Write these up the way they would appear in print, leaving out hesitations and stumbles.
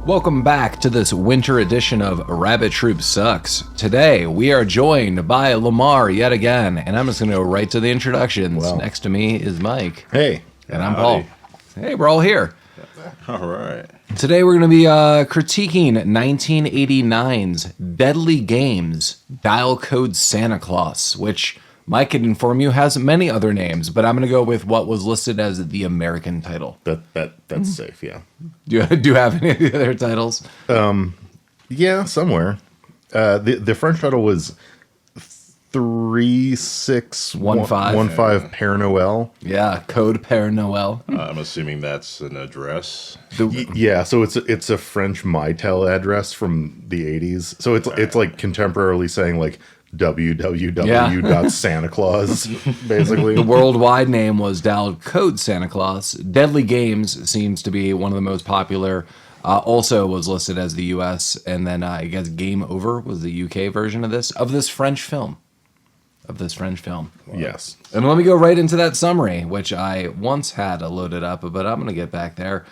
Welcome back to this winter edition of Rabbit Troop Sucks. Today, we are joined by Lamar yet again, and I'm just going to go right to the introductions. Wow. Next to me is Mike. Hey. And I'm Paul. Hey, we're all here. All right. Today, we're going to be critiquing 1989's Deadly Games, Dial Code Santa Claus, which Mike can inform you has many other names, but I'm going to go with what was listed as the American title. That's safe, yeah. Do you have any of the other titles? Yeah, somewhere. The French title was 3615 Père Noël. Yeah, Code Père Noël. I'm assuming that's an address. Yeah, so it's a French MyTel address from the 80s. So it's like contemporarily saying like www.santaclaus, basically. The worldwide name was Dial Code Santa Claus. Deadly Games seems to be one of the most popular. Also was listed as the U.S. And then I guess Game Over was the U.K. version of this French film. Wow. Yes. And let me go right into that summary, which I once had loaded up, but I'm going to get back there.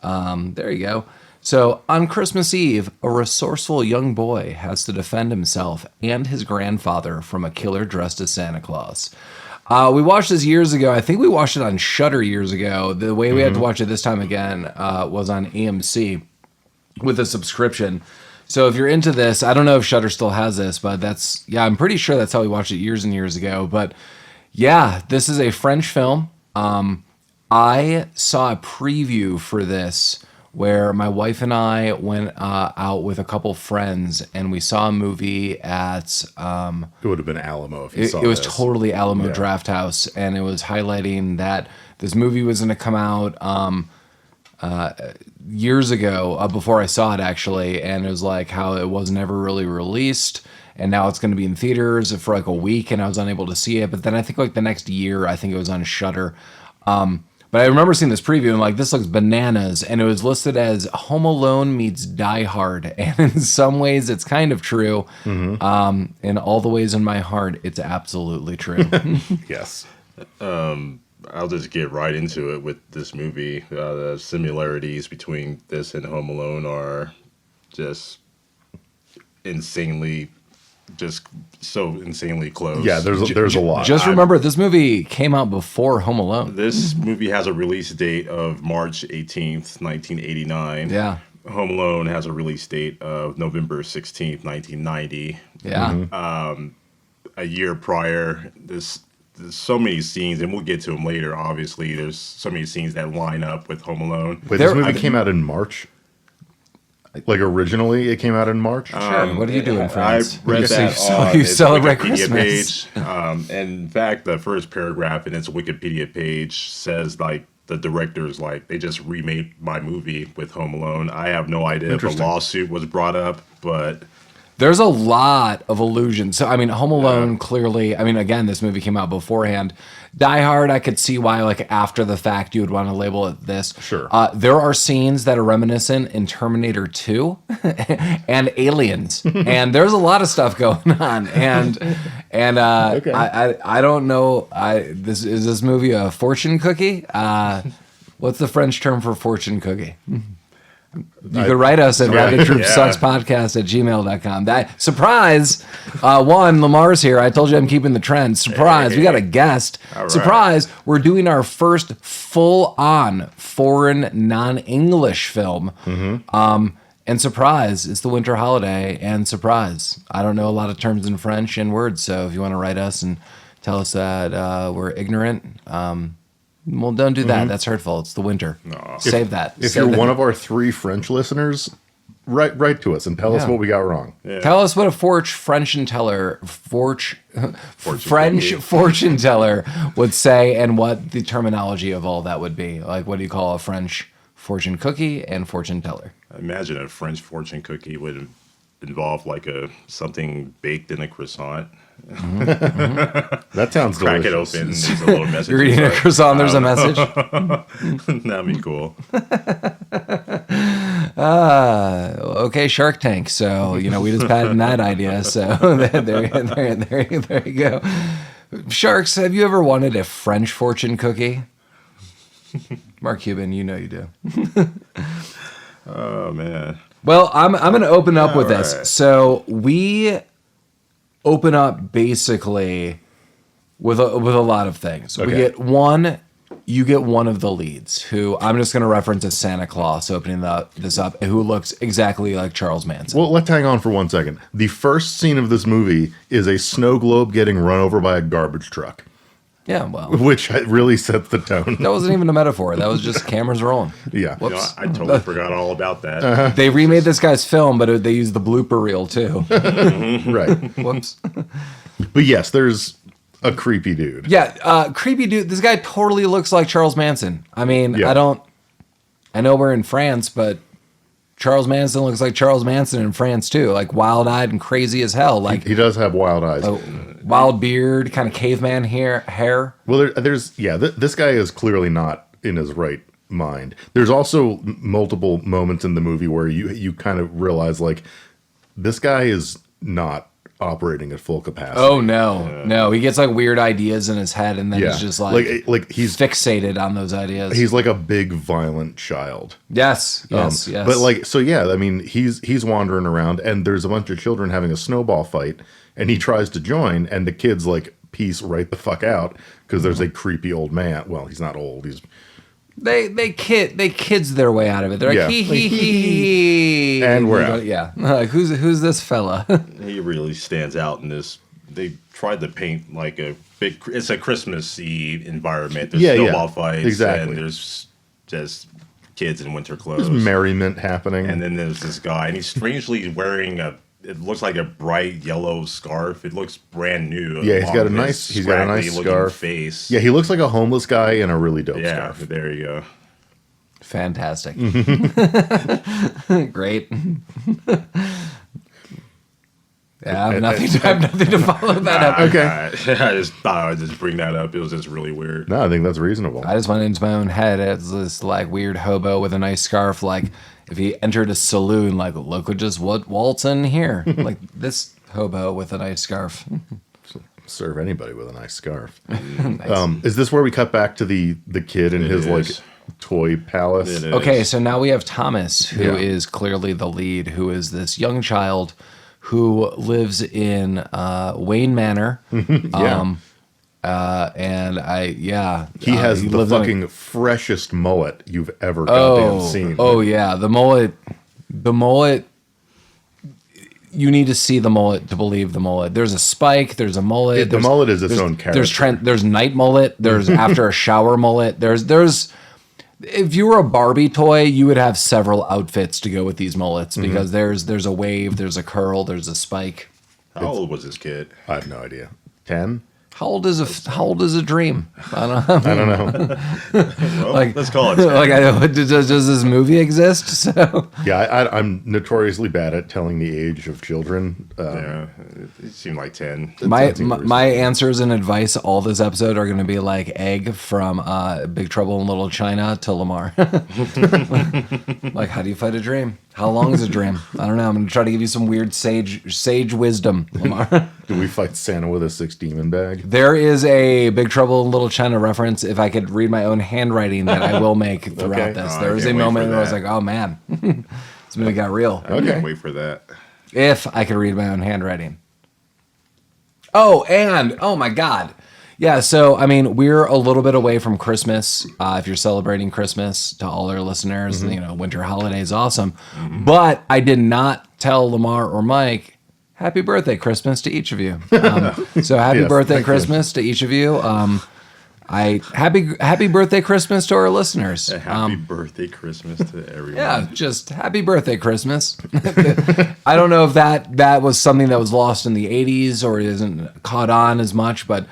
There you go. So, on Christmas Eve, a resourceful young boy has to defend himself and his grandfather from a killer dressed as Santa Claus. We watched this years ago. I think we watched it on Shudder years ago. The way we had to watch it this time again was on AMC with a subscription. So if you're into this, I don't know if Shudder still has this, but I'm pretty sure that's how we watched it years and years ago. But yeah, this is a French film. I saw a preview for this where my wife and I went out with a couple friends, and we saw a movie at... it would have been Alamo if you saw it. It was totally Alamo Draft House, and it was highlighting that this movie was going to come out years ago, before I saw it, actually, and it was like how it was never really released, and now it's going to be in theaters for like a week, and I was unable to see it, but then I think like the next year, I think it was on Shudder. But I remember seeing this preview and like, this looks bananas. And it was listed as Home Alone meets Die Hard. And in some ways, it's kind of true. Mm-hmm. In all the ways in my heart, it's absolutely true. Yes. I'll just get right into it with this movie. The similarities between this and Home Alone are just so insanely close. Yeah, there's a lot. Just remember, this movie came out before Home Alone. This movie has a release date of March 18th, 1989. Yeah. Home Alone has a release date of November 16th, 1990. Yeah. Mm-hmm. A year prior, there's so many scenes, and we'll get to them later, obviously. There's so many scenes that line up with Home Alone. Wait, this movie came out in March? Like originally, it came out in March. Sure. What are you doing, friends? I read that on you its celebrate Wikipedia Christmas. page. And in fact, the first paragraph in its Wikipedia page says like the directors they just remade my movie with Home Alone. I have no idea if a lawsuit was brought up, but there's a lot of allusions. So, I mean, Home Alone, clearly, I mean, again, this movie came out beforehand. Die Hard, I could see why, like, after the fact, you would want to label it this. Sure. There are scenes that are reminiscent in Terminator 2 and Aliens. And there's a lot of stuff going on. And okay. I don't know, is this movie a fortune cookie? What's the French term for fortune cookie? You could write us at rabbittroopsuckspodcast@gmail.com. Surprise! Lamar's here. I told you I'm keeping the trend. Surprise! We got a guest. Right. Surprise! We're doing our first full-on foreign non-English film. Mm-hmm. And surprise! It's the winter holiday. And surprise! I don't know a lot of terms in French and words. So if you want to write us and tell us that we're ignorant. Well, don't do that. Mm-hmm. That's hurtful. It's the winter. No. Save that. If you're one of our 3 French listeners, write to us and tell us what we got wrong. Yeah. Tell us what a French fortune teller would say, and what the terminology of all that would be. Like, what do you call a French fortune cookie and fortune teller? I imagine a French fortune cookie would involve like something baked in a croissant. Mm-hmm. That sounds Crack delicious. it open. There's a little message. You're eating a croissant. There's a message. That'd be cool. Okay, Shark Tank. So we just patented that idea. So there you go. Sharks, have you ever wanted a French fortune cookie? Mark Cuban, you know you do. Oh man. Well, I'm going to open up with this. Right. So we open up basically with a lot of things. We Okay. you get one of the leads, who I'm just going to reference as Santa Claus opening this up, who looks exactly like Charles Manson. Well, let's hang on for 1 second. The first scene of this movie is a snow globe getting run over by a garbage truck, Yeah, well, which really sets the tone. that wasn't even a metaphor. That was just cameras rolling. Yeah. You know, Whoops. I totally forgot all about that. They remade this guy's film, but they used the blooper reel too. Right. Whoops. But yes, there's a creepy dude. Yeah, creepy dude. This guy totally looks like Charles Manson. I mean, Yeah. I know we're in France, but Charles Manson looks like Charles Manson in France too. Like wild-eyed and crazy as hell. Like He does have wild eyes. wild beard, kind of caveman hair. Well, this guy is clearly not in his right mind. There's also multiple moments in the movie where you kind of realize, like, this guy is not operating at full capacity. Oh no. He gets like weird ideas in his head, and then Yeah. he's just like he's fixated on those ideas. he's like a big violent child. Yes. Yes. But like, so yeah, I mean, he's wandering around, and there's a bunch of children having a snowball fight, and he tries to join, and the kids like peace right the fuck out because there's a creepy old man. Well, he's not old. He's They kids their way out of it. They're like Yeah. he. And we're out. Yeah. Like who's this fella? He really stands out in this. They tried to paint like it's a Christmassy environment. There's Yeah, snowball yeah. fights, Exactly. and there's just kids in winter clothes. there's merriment happening. And then there's this guy, and he's strangely wearing it looks like a bright yellow scarf. It looks brand new. Yeah, he's got a along nice- his he's got a nice scraggly-looking scarf. face. Yeah, he looks like a homeless guy in a really dope Yeah, scarf. there you go. Fantastic. Great. Yeah, I have nothing to follow that up. Okay. I just thought I'd just bring that up. It was just really weird. No, I think that's reasonable. I just went into my own head as this like weird hobo with a nice scarf. Like if he entered a saloon, like look at just what waltz in here. Like this hobo with a nice scarf. Serve anybody with a nice scarf. Nice. Is this where we cut back to the kid in It his like is. toy palace? It is. Okay, so now we have Thomas, who is Yeah. clearly the lead, who is this young child who lives in Wayne Manor. Yeah. He has the lives in a- fucking freshest mullet you've ever goddamn seen. Oh yeah, the mullet. You need to see the mullet to believe the mullet. There's a spike. There's a mullet. The mullet is its there's- own character. There's night mullet. There's after a shower mullet. There's. If you were a Barbie toy, you would have several outfits to go with these mullets Mm-hmm. because there's a wave, there's a curl, there's a spike. How old was this kid? I have no idea. 10? How old is a dream? I don't know. I don't know. Well, Like- let's call it. 10. Like, does this movie exist? So Yeah, I'm notoriously bad at telling the age of children. Yeah, it seemed like 10. my answers and advice all this episode are going to be like Egg from Big Trouble in Little China to Lamar. Like, how do you fight a dream? How long is a dream? I don't know. I'm going to try to give you some weird sage wisdom, Lamar. Do we fight Santa with a 6-demon bag? There is a Big Trouble in Little China reference, if I could read my own handwriting, that I will make throughout Okay. this. Oh, There I was a can't wait moment for where I was that. like, oh man, this movie got real. I Okay. can't wait for that. If I could read my own handwriting. Oh, and oh my God. Yeah, so I mean, we're a little bit away from Christmas. If you're celebrating Christmas, to all our listeners, winter holiday is awesome. But I did not tell Lamar or Mike, happy birthday, Christmas to each of you. So happy Yes, birthday, thank you. Christmas to each of you. Happy birthday, Christmas to our listeners. Happy birthday, Christmas to everyone. Yeah, just happy birthday, Christmas. I don't know if that was something that was lost in the 80s or isn't caught on as much, but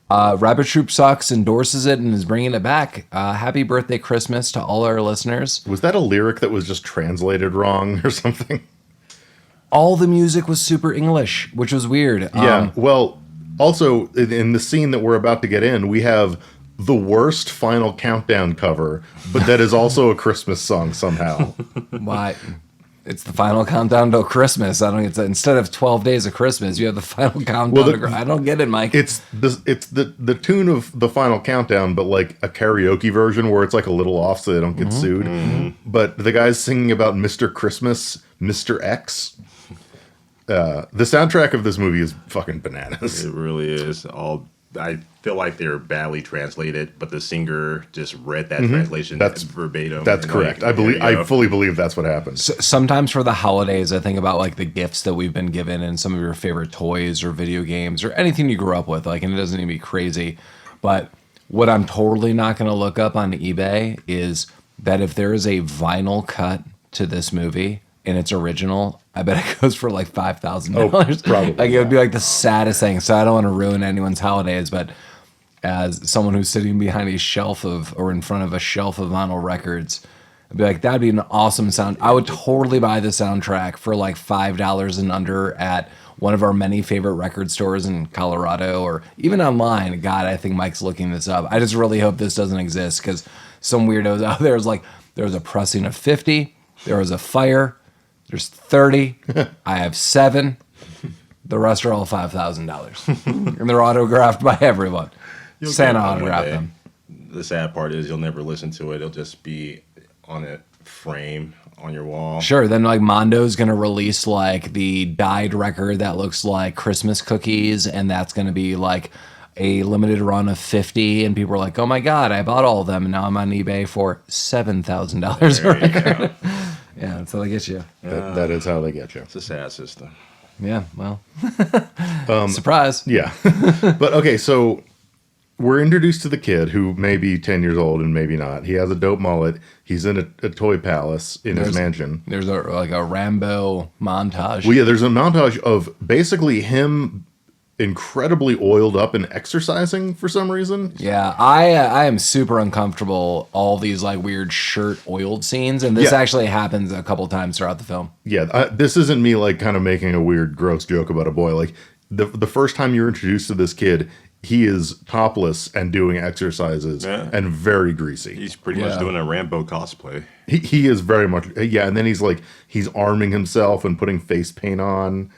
Rabbit Troop Sucks endorses it and is bringing it back. Happy birthday, Christmas to all our listeners. Was that a lyric that was just translated wrong or something? All the music was super English, which was weird. Yeah. Well, also, in the scene that we're about to get in, we have the worst Final Countdown cover, but that is also a Christmas song somehow. Why? It's the final countdown to Christmas. I don't get instead of 12 days of Christmas, you have the final countdown. I don't get it, Mike. It's the tune of the final countdown, but like a karaoke version where it's like a little off so they don't get sued. Mm-hmm. But the guy's singing about Mr. Christmas, Mr. X. The soundtrack of this movie is fucking bananas. It really is. I feel like they're badly translated, but the singer just read that translation verbatim. That's correct. I fully believe that's what happened. So, sometimes for the holidays, I think about like the gifts that we've been given and some of your favorite toys or video games or anything you grew up with. Like, and it doesn't need to be crazy. But what I'm totally not going to look up on eBay is that if there is a vinyl cut to this movie and it's original, I bet it goes for like $5,000. Oh, probably. Like it would be like the saddest thing. So I don't want to ruin anyone's holidays, but as someone who's sitting behind a shelf or in front of a shelf of vinyl records, I'd be like, that'd be an awesome sound. I would totally buy the soundtrack for like $5 and under at one of our many favorite record stores in Colorado or even online. God, I think Mike's looking this up. I just really hope this doesn't exist because some weirdos out there is like, there was a pressing of 50, there was a fire, there's 30, I have 7. The rest are all $5,000. And they're autographed by everyone. Santa autographed them. The sad part is you'll never listen to it. It'll just be on a frame on your wall. Sure. Then like Mondo's going to release like the dyed record that looks like Christmas cookies. And that's going to be like a limited run of 50. And people are like, oh my God, I bought all of them. And now I'm on eBay for $7,000 a record. Yeah, that's how they get you. That is how they get you. It's a sad system. Yeah, well, surprise. Yeah. But okay, so we're introduced to the kid who may be 10 years old and maybe not. He has a dope mullet. He's in a toy palace in his mansion. There's a Rambo montage. Well, yeah, there's a montage of basically him incredibly oiled up and exercising for some reason. Yeah, I am super uncomfortable all these like weird shirt oiled scenes, and this actually happens a couple times throughout the film. Yeah, this isn't me like kind of making a weird gross joke about a boy. Like the first time you're introduced to this kid, he is topless and doing exercises and very greasy. He's pretty much doing a Rambo cosplay. He is very much, and then he's arming himself and putting face paint on.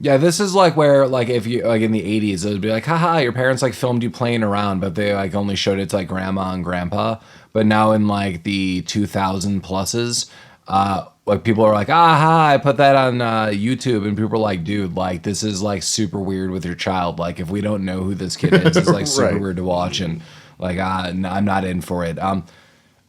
Yeah, this is like where, like, if you, like, in the 80s, it would be like, haha, your parents, like, filmed you playing around, but they, like, only showed it to, like, grandma and grandpa. But now in, like, the 2000 pluses, like, people are like, aha, I put that on YouTube, and people are like, dude, like, this is, like, super weird with your child. Like, if we don't know who this kid is, it's, like, super weird to watch, and, like, I'm not in for it.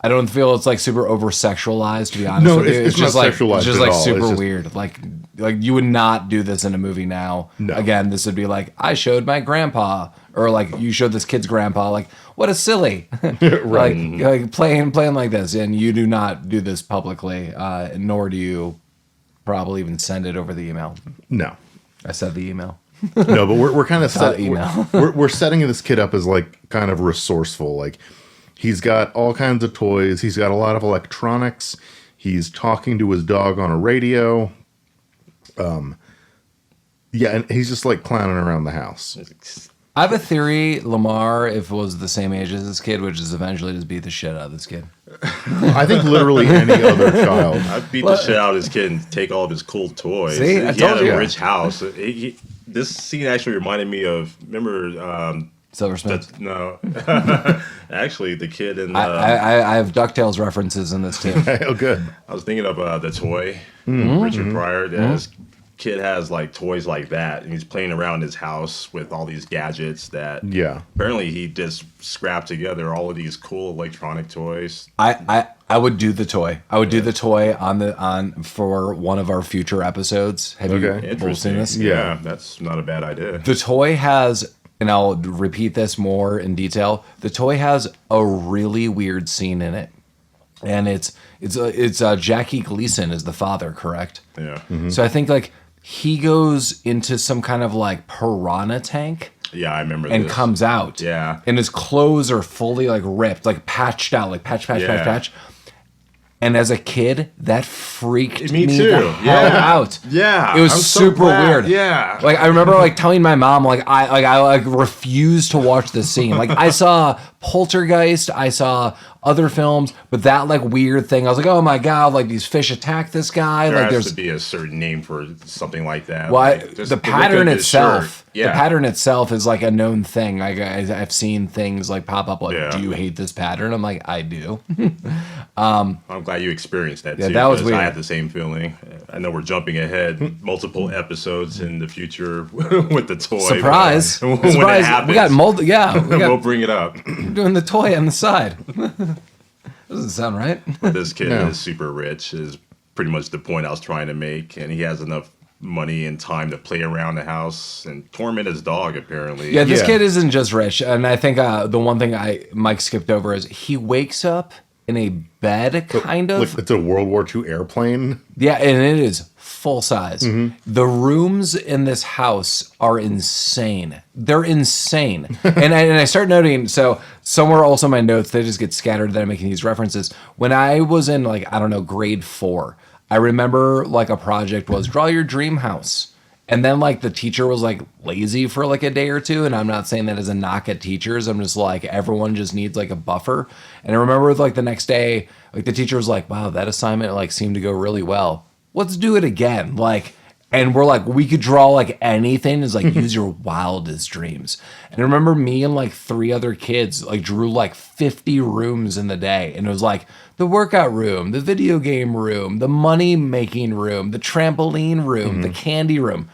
I don't feel it's like super over sexualized, to be honest with you. It's just not like sexualized it's just at like all. super weird. Like you would not do this in a movie now. No. Again, this would be like, I showed my grandpa, or like you showed this kid's grandpa. Like, what a silly, right? like playing like this, and you do not do this publicly, nor do you probably even send it over the email. No, I said the email. No, but we're kind of email. we're setting this kid up as like kind of resourceful, like. He's got all kinds of toys. He's got a lot of electronics. He's talking to his dog on a radio. And he's just like clowning around the house. I have a theory, Lamar, if it was the same age as this kid, would just eventually just beat the shit out of this kid. I think literally any other child. I'd beat the shit out of this kid and take all of his cool toys. See, he had a rich house. This scene actually reminded me of, remember... Silversmith? No. Actually, the kid in... I have DuckTales references in this too. Oh, good. I was thinking of the toy, Richard Pryor. This kid has like toys like that, and he's playing around his house with all these gadgets that... Yeah. Apparently, he just scrapped together all of these cool electronic toys. I would do the toy. I would do the toy for one of our future episodes. Have you seen this? Yeah, that's not a bad idea. The toy has... And I'll repeat this more in detail. The toy has a really weird scene in it, and it's Jackie Gleason is the father, correct? Yeah. Mm-hmm. So I think like he goes into some kind of like piranha tank. Yeah, I remember. And this. comes out. Yeah. And his clothes are fully like ripped, like patched out, like patch. And as a kid, that freaked me too. The hell out. Yeah, it was super weird. Yeah, like I remember like telling my mom I refused to watch this scene. Like I saw Poltergeist, I saw other films, but that like weird thing, I was like, oh my god, like these fish attack this guy. There like has to be a certain name for something like that. Well, Like, just the look at pattern this itself, shirt. Yeah. the pattern itself is like a known thing. Like I've seen things like pop up like, do you hate this pattern? I'm like, I do. I'm glad you experienced that too. that was 'cause weird. I had the same feeling. I know we're jumping ahead multiple episodes in the future with the toy. Surprise! but when Surprise! it happens, We got we'll bring it up. doing the toy on the side. Doesn't sound right. This kid No. is super rich is pretty much the point I was trying to make, and he has enough money and time to play around the house and torment his dog apparently. Yeah, this Yeah. kid isn't just rich, and I think the one thing Mike skipped over is he wakes up in a bed, kind of. Like it's a World War II airplane. Yeah, and it is full size. Mm-hmm. The rooms in this house are insane. They're insane. and I start noting, so somewhere also in my notes, they just get scattered that I'm making these references. When I was in like, I don't know, grade 4, I remember like a project was draw your dream house. And then like the teacher was like lazy for like a day or two. And I'm not saying that as a knock at teachers. I'm just like, everyone just needs like a buffer. And I remember like the next day, like the teacher was like, wow, that assignment like seemed to go really well. Let's do it again. Like, and we're like, we could draw like anything. Is like, use your wildest dreams. And I remember me and like 3 other kids like drew like 50 rooms in the day. And it was like the workout room, the video game room, the money making room, the trampoline room, the candy room.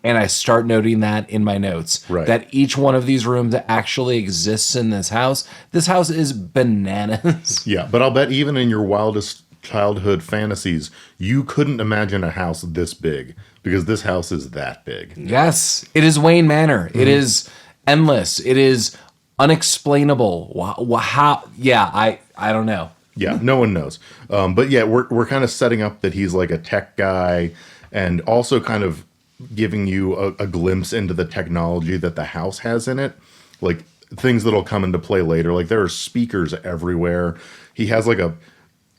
And I start noting that in my notes, Right. that each one of these rooms actually exists in this house. This house is bananas. Yeah, but I'll bet even in your wildest childhood fantasies, you couldn't imagine a house this big because this house is that big. Yes, it is Wayne Manor. It is endless. It is unexplainable. How? Yeah, I don't know. Yeah, no one knows. But yeah, we're kind of setting up that he's like a tech guy and also kind of giving you a glimpse into the technology that the house has in it. Like things that'll come into play later. Like there are speakers everywhere. He has like a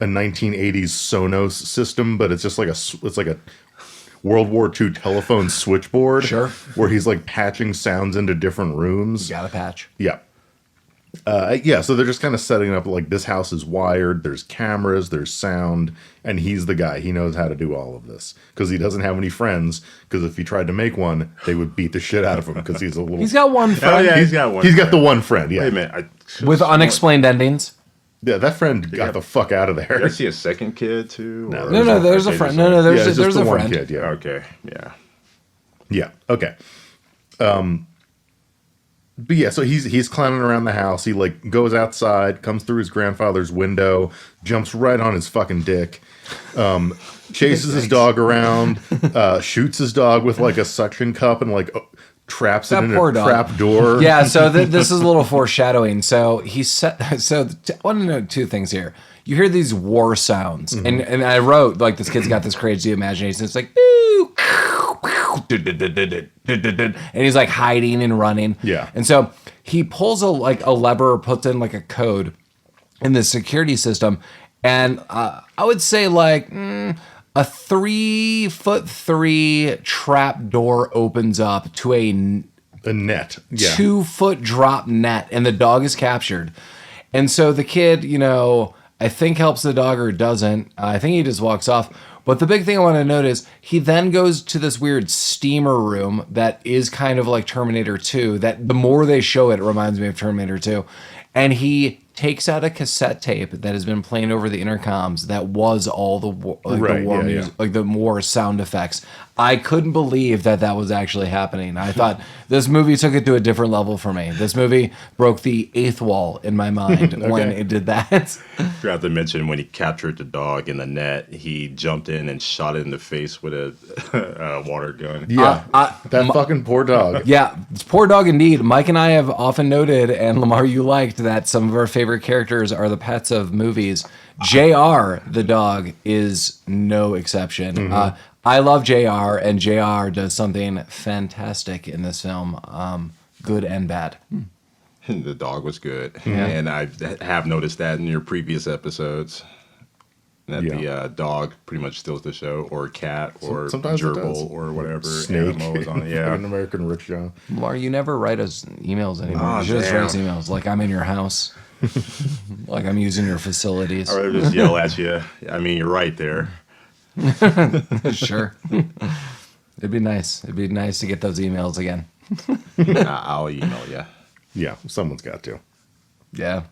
1980s Sonos system, but it's just like it's like a World War II telephone switchboard. Sure. Where he's like patching sounds into different rooms. Got a patch. Yeah. Yeah, so they're just kind of setting up like this house is wired, there's cameras, there's sound, and he's the guy. He knows how to do all of this because he doesn't have any friends. Because if he tried to make one, they would beat the shit out of him because he's a little. He's got one Oh friend yeah, he's got one. He's got the one friend. Yeah, Wait a minute. with unexplained endings. yeah. That friend got the fuck out of Did there. I see a second kid too? No, or- No, there's a okay, friend. just No, one. there's Yeah, it's there's just a the one friend. kid. Yeah, Okay, yeah. yeah. Okay. But yeah, so he's clowning around the house. He like goes outside, comes through his grandfather's window, jumps right on his fucking dick, chases his dog around, shoots his dog with like a suction cup and like traps it That in poor a dog. trap door. Yeah, so this is a little foreshadowing. So I want to know 2 things here. You hear these war sounds, and I wrote like this kid's got this crazy imagination. It's like, "Boo, and he's like hiding and running. Yeah. And so he pulls a lever or puts in like a code in the security system. And I would say like a 3'3" trap door opens up to a net. Yeah. 2-foot drop net, and the dog is captured. And so the kid, I think helps the dog or doesn't. I think he just walks off. But the big thing I want to note is he then goes to this weird steamer room that is kind of like Terminator 2. That the more they show it, it reminds me of Terminator 2. And he takes out a cassette tape that has been playing over the intercoms that was all the war, the war music, like the war sound effects. I couldn't believe that was actually happening. I thought this movie took it to a different level for me. This movie broke the 8th wall in my mind when it did that. Forgot to mention when he captured the dog in the net, he jumped in and shot it in the face with a water gun. Yeah. That fucking poor dog. Yeah, it's poor dog indeed. Mike and I have often noted, and Lamar, you liked, that some of our favorite characters are the pets of movies. JR, the dog, is no exception. I love JR, and JR does something fantastic in this film, good and bad. The dog was good. And I have noticed that in your previous episodes. That the dog pretty much steals the show, or cat, or Sometimes it does. gerbil, or whatever Snake. animal is on it. Yeah. An American rich Joe. Lamar, you never write us emails anymore. Oh, You should just write us damn. emails like I'm in your house. Like I'm using your facilities. Or they just yell at you. I mean, you're right there. Sure. It'd be nice. It'd be nice to get those emails again. I'll email you. Yeah, someone's got to. Yeah.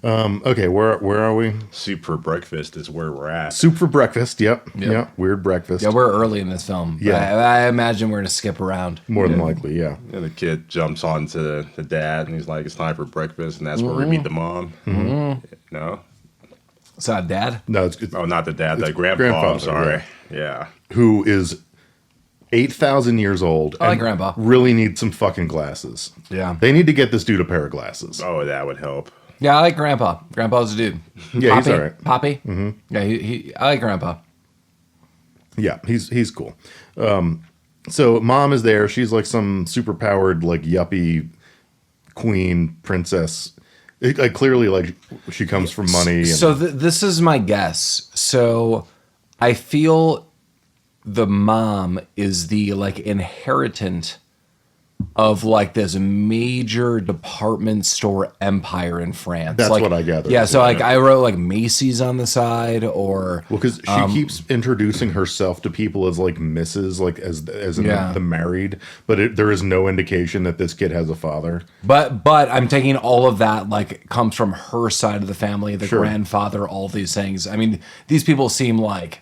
Okay, where are we? Soup for breakfast is where we're at. Soup for breakfast. Yep. Weird breakfast. Yeah, we're early in this film. Yeah. I imagine we're going to skip around. More than likely, yeah. And the kid jumps on to the dad, and he's like, "It's time for breakfast," and that's where we meet the mom. No, It's not dad? No, it's oh, not the dad, the grandpa. grandfather, I'm sorry. Yeah. who is 8,000 years old. I like and Grandpa. Really needs some fucking glasses. Yeah. They need to get this dude a pair of glasses. Oh, that would help. Yeah, I like Grandpa. Grandpa's a dude. Yeah, he's Poppy? all right. Poppy? Mm-hmm. Yeah, I like Grandpa. Yeah, he's cool. So mom is there. She's like some super powered, like yuppie queen princess. Like clearly, like she comes from money. And, So this is my guess. So I feel the mom is the like inheritant of like this major department store empire in France. That's like, what I gathered. Yeah, so like I wrote like Macy's on the side, or well, because she keeps introducing herself to people as like Mrs., like as in Yeah. the married, but there is no indication that this kid has a father. but I'm taking all of that like comes from her side of the family, the Sure. grandfather, all these things. I mean, these people seem like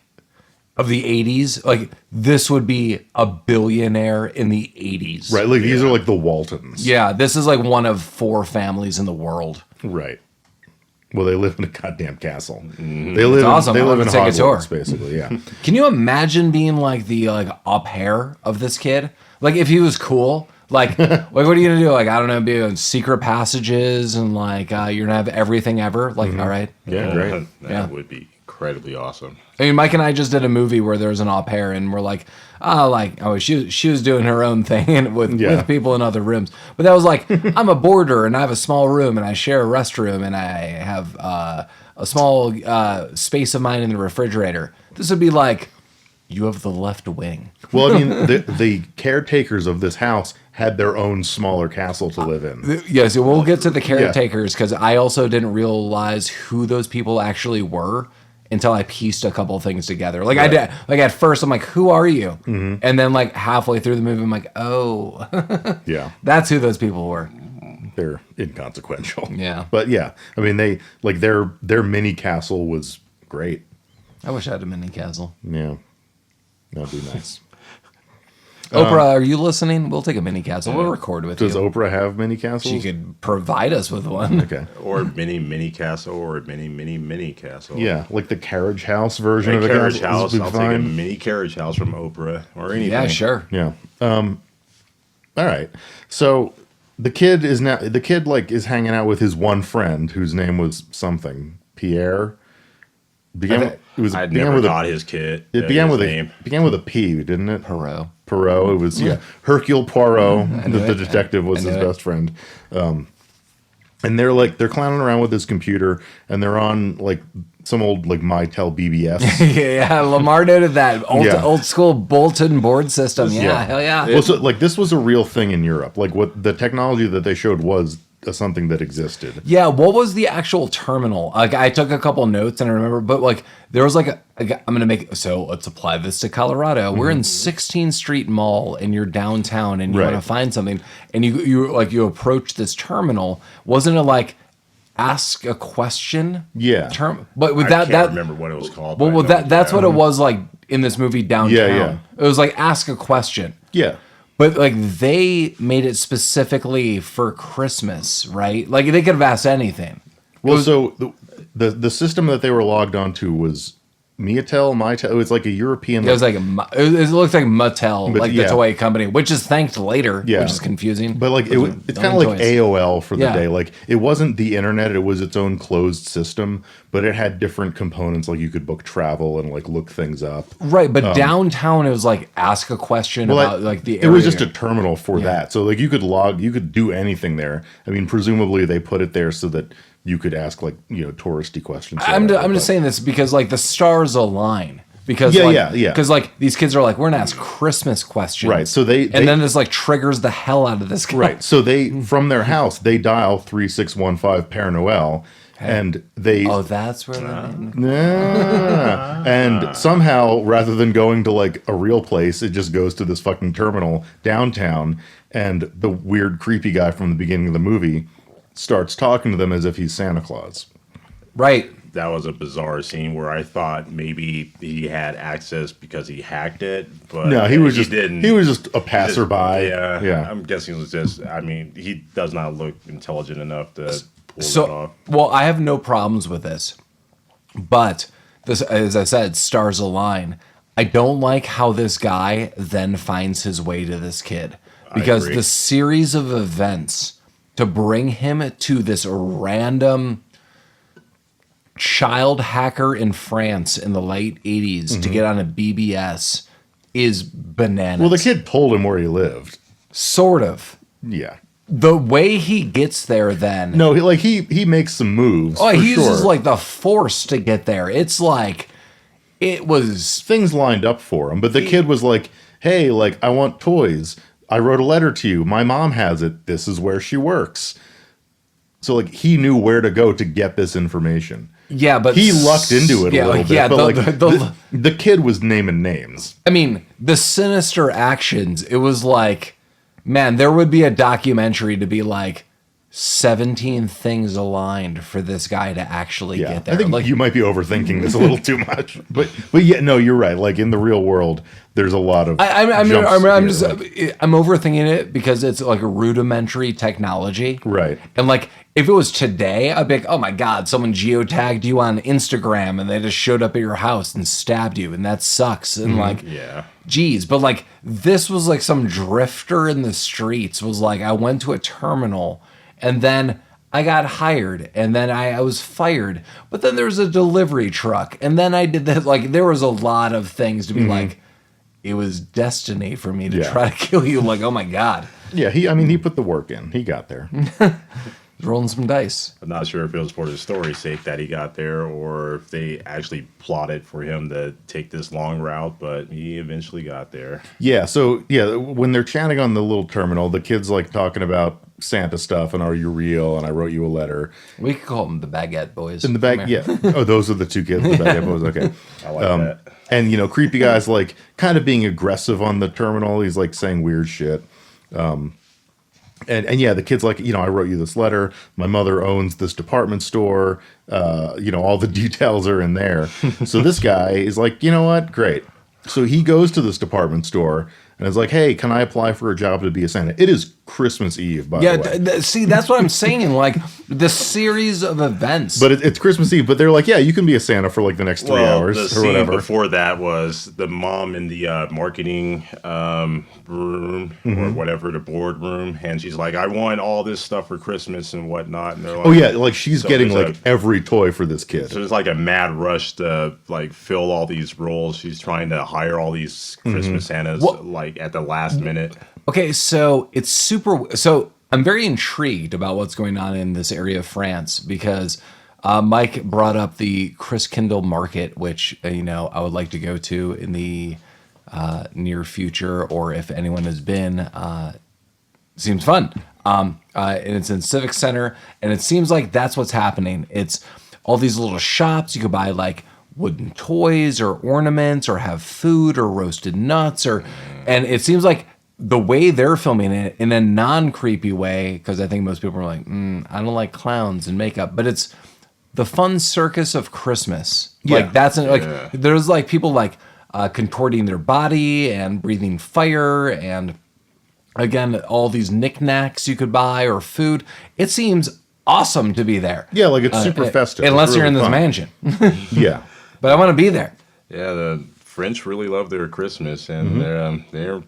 of the 80s, like this would be a billionaire in the 80s. Right, like these are like the Waltons. Yeah, this is like one of 4 families in the world. Right. Well, they live in a goddamn castle. They live. awesome. They I live in wanna take a tour. Hogwarts, basically. Yeah. Can you imagine being like the like up hair of this kid? Like if he was cool, like what are you gonna do? Like I don't know, be in secret passages and like you're gonna have everything ever. Like all right, Yeah. Great. That Yeah. would be incredibly awesome. I mean, Mike and I just did a movie where there was an au pair, and we're like, she was doing her own thing with people in other rooms. But that was like, I'm a boarder, and I have a small room, and I share a restroom, and I have a small space of mine in the refrigerator. This would be like, you have the left wing. Well, I mean, the caretakers of this house had their own smaller castle to live in. Yeah, so we'll get to the caretakers because I also didn't realize who those people actually were until I pieced a couple of things together. Like I did, like at first I'm like, who are you? Mm-hmm. And then like halfway through the movie, I'm like, oh, Yeah. that's who those people were. They're inconsequential. Yeah. But yeah, I mean, they like their mini castle was great. I wish I had a mini castle. Yeah. That'd be nice. Oprah, are you listening? We'll take a mini castle. We'll record with Does you. Oprah have mini castles? She could provide us with one. Okay. Or mini castle, or mini castle. Yeah, like the carriage house version A of the carriage castle. house. would be I'll take a fine. mini carriage house from Oprah or anything. Yeah, sure. Yeah. All right. So the kid is hanging out with his one friend whose name was something Pierre. I'd never got his kid. It began his with name. began with a P, didn't it? Perot. It was Hercule Poirot. The detective was I his knew it. best friend. And they're clowning around with his computer, and they're on like some old like Mitel BBS. Yeah, Lamar noted that old school Bolton board system. Yeah, Yeah. hell yeah. Well, so like this was a real thing in Europe. Like what the technology that they showed was something that existed. Yeah, what was the actual terminal? Like, I took a couple notes and I remember, but like, there was like so let's apply this to Colorado. We're in 16th Street Mall and you're downtown and you Right. want to find something and you approach this terminal. Wasn't it like ask a question? Yeah. But with I that, can't remember what it was called. well, but I with know that's what it was like in this movie downtown. Yeah. It was like ask a question. Yeah. But like they made it specifically for Christmas, right? Like they could have asked anything. Well, so the system that they were logged onto was Mitel. It was like a European. It was like it looked like Mattel, But, like the yeah. toy company, which is thanked later, Yeah. which is confusing. But like it's kind of like toys. AOL for the Yeah. day. Like it wasn't the internet; it was its own closed system. But it had different components. Like you could book travel and like look things up. Right, but downtown it was like ask a question about like the area. It was just a terminal for that. So like you could do anything there. I mean, presumably they put it there so that you could ask like touristy questions. I'm just saying this because like the stars align Because Yeah. Because like these kids are like, we're gonna ask Christmas questions, Right, so they then this like triggers the hell out of this guy. Right. So they, from their house, they dial 3615 Père Noël, and they. Oh, that's where the name. Yeah. And somehow, rather than going to like a real place, it just goes to this fucking terminal downtown, and the weird, creepy guy from the beginning of the movie starts talking to them as if he's Santa Claus. Right. That was a bizarre scene where I thought maybe he had access because he hacked it, but No, he was just didn't. he was just a passerby. Yeah. I'm guessing it was just. I mean, he does not look intelligent enough to pull it off. Well, I have no problems with this, but this, as I said, stars align. I don't like how this guy then finds his way to this kid, because the series of events to bring him to this random child hacker in France in the late 80s to get on a BBS is bananas. Well, the kid told him where he lived. Sort of. Yeah. The way he gets there then. No, he makes some moves. Oh, for he uses sure. like the force to get there. It's like it was Things lined up for him, but the kid was like, "Hey, like I want toys. I wrote a letter to you. My mom has it. This is where she works." So like he knew where to go to get this information. Yeah, but He lucked into it a little bit. Yeah, But the kid was naming names. I mean, the sinister actions, it was like, man, there would be a documentary to be like 17 things aligned for this guy to actually Yeah, get there. I think like, you might be overthinking this a little too much. But yeah, no, you're right. Like in the real world, there's a lot of. I'm jumps just here, I'm overthinking it because it's like a rudimentary technology, right. And like if it was today, I'd be like, oh my god, someone geotagged you on Instagram and they just showed up at your house and stabbed you, and that sucks. And like, Yeah. geez, but like this was like some drifter in the streets was like, I went to a terminal and then I got hired and then I was fired, but then there was a delivery truck and then I did that. Like there was a lot of things to be like, it was destiny for me to try to kill you. Like, oh my god. Yeah, he put the work in. He got there. Rolling some dice. I'm not sure if it was for the story's sake that he got there or if they actually plotted for him to take this long route, but he eventually got there. Yeah, so yeah, when they're chatting on the little terminal, the kid's like talking about Santa stuff and are you real? And I wrote you a letter. We could call them the Baguette Boys. In the back, yeah. Oh, those are the two kids. The Baguette Boys. Okay. I like that. And creepy guy's like kind of being aggressive on the terminal. He's like saying weird shit. And yeah, the kid's like, I wrote you this letter. My mother owns this department store. All the details are in there. So this guy is like, you know what? Great. So he goes to this department store and is like, hey, can I apply for a job to be a Santa? It is Christmas Eve, by the way. See, that's what I'm saying. Like the series of events. But it's Christmas Eve. But they're like, yeah, you can be a Santa for like the next 3 hours the or scene whatever. before that was the mom in the marketing room or whatever, the board room, and she's like, I want all this stuff for Christmas and whatnot. And they're like, Oh yeah, like she's So getting there's like every toy for this kid. So there's like a mad rush to like fill all these roles. She's trying to hire all these Christmas Santas like at the last minute. Okay, so it's super. So I'm very intrigued about what's going on in this area of France because Mike brought up the Chris Kindle Market, which I would like to go to in the near future, or if anyone has been, seems fun. And it's in Civic Center, and it seems like that's what's happening. It's all these little shops. You could buy like wooden toys or ornaments, or have food or roasted nuts, and it seems like the way they're filming it in a non-creepy way, because I think most people are like, I don't like clowns and makeup, but it's the fun circus of Christmas. Yeah. Like there's like people like contorting their body and breathing fire, and again, all these knickknacks you could buy or food. It seems awesome to be there. Yeah, like it's super festive. Unless It's you're in really this fun. mansion. Yeah. But I want to be there. Yeah, the French really love their Christmas, and they're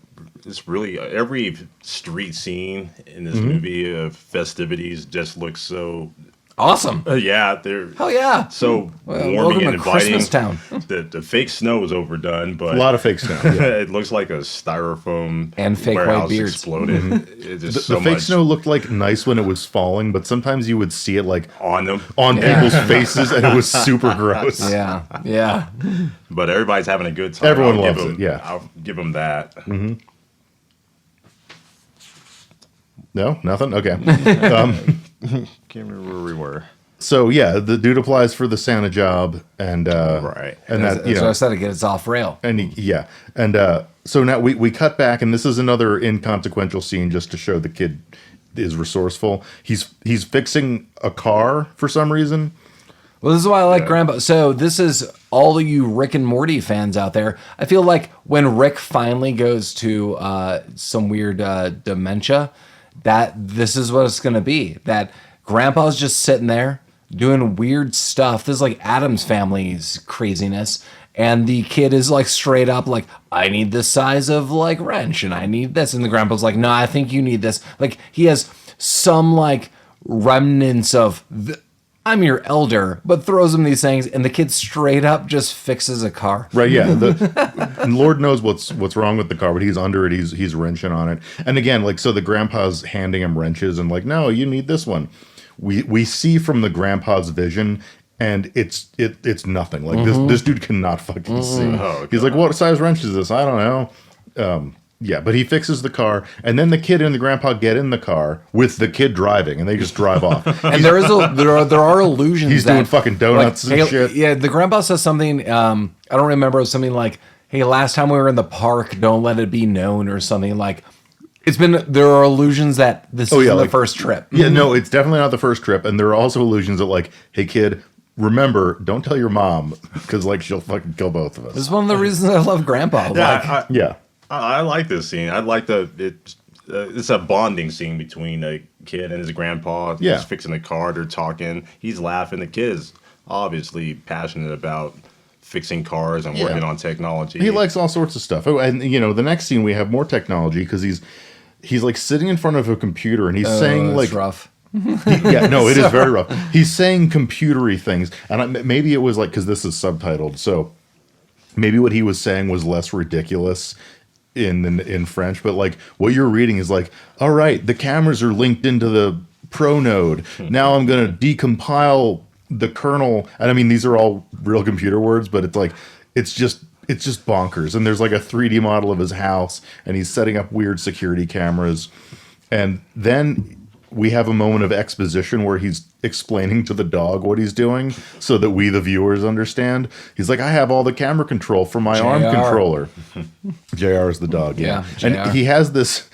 it's really every street scene in this movie of festivities just looks so Awesome. Yeah, they're Hell yeah. so Welcome warming to and inviting. Christmas Town. The fake snow is overdone, but A lot of fake snow. Yeah. it looks like a styrofoam And fake white warehouse beards. exploded. It's just The so fake much snow looked like nice when it was falling, but sometimes you would see it like on them. on people's faces, and it was super gross. Yeah. Yeah. But everybody's having a good time. Everyone I'll loves give it, them, yeah. I'll give them that. No, nothing. Okay. Can't remember where we were. So yeah, the dude applies for the Santa job, and Right. and that So I said it gets off rail. and yeah, and so now we cut back, and this is another inconsequential scene just to show the kid is resourceful. He's fixing a car for some reason. Well, this is why I like Grandpa. So this is all of you Rick and Morty fans out there. I feel like when Rick finally goes to some weird dementia, that this is what it's going to be. That Grandpa's just sitting there doing weird stuff. This is like Addams Family's craziness. And the kid is like straight up like, I need this size of like wrench and I need this. And the grandpa's like, no, I think you need this. Like he has some like remnants of I'm your elder, but throws him these things. And the kid straight up just fixes a car. Right, yeah. And Lord knows what's wrong with the car, but he's under it. He's wrenching on it. And again, like, so the grandpa's handing him wrenches and like, no, you need this one. We see from the grandpa's vision, and it's nothing. Like this dude cannot fucking see. Oh, He's like, what size wrench is this? I don't know. Yeah, but he fixes the car, and then the kid and the grandpa get in the car with the kid driving, and they just drive off. And there are illusions. He's doing fucking donuts like, and shit. Yeah, the grandpa says something. I don't remember. It was something like, "Hey, last time we were in the park, don't let it be known," or something like. There are illusions that this isn't the like, first trip. Yeah, no, it's definitely not the first trip, and there are also illusions that like, hey kid, remember, don't tell your mom because like she'll fucking kill both of us. This is one of the reasons I love Grandpa. Yeah, Yeah. I like this scene. I like it's a bonding scene between a kid and his grandpa. Yeah. He's fixing the car. They're talking. He's laughing. The kid is obviously passionate about fixing cars and working on technology. He likes all sorts of stuff. Oh, and you know, the next scene we have more technology because he's like sitting in front of a computer and he's saying like rough. yeah, no, it is very rough. He's saying computery things, and maybe it was like because this is subtitled, so maybe what he was saying was less ridiculous in French. But like what you're reading is like, all right, the cameras are linked into the Pro node. Now I'm gonna decompile the kernel, and I mean these are all real computer words, but it's like it's just bonkers. And there's like a 3D model of his house, and he's setting up weird security cameras. And then we have a moment of exposition where he's explaining to the dog what he's doing so that we, the viewers, understand. He's like, I have all the camera control for my arm controller. JR is the dog, yeah. JR. And he has this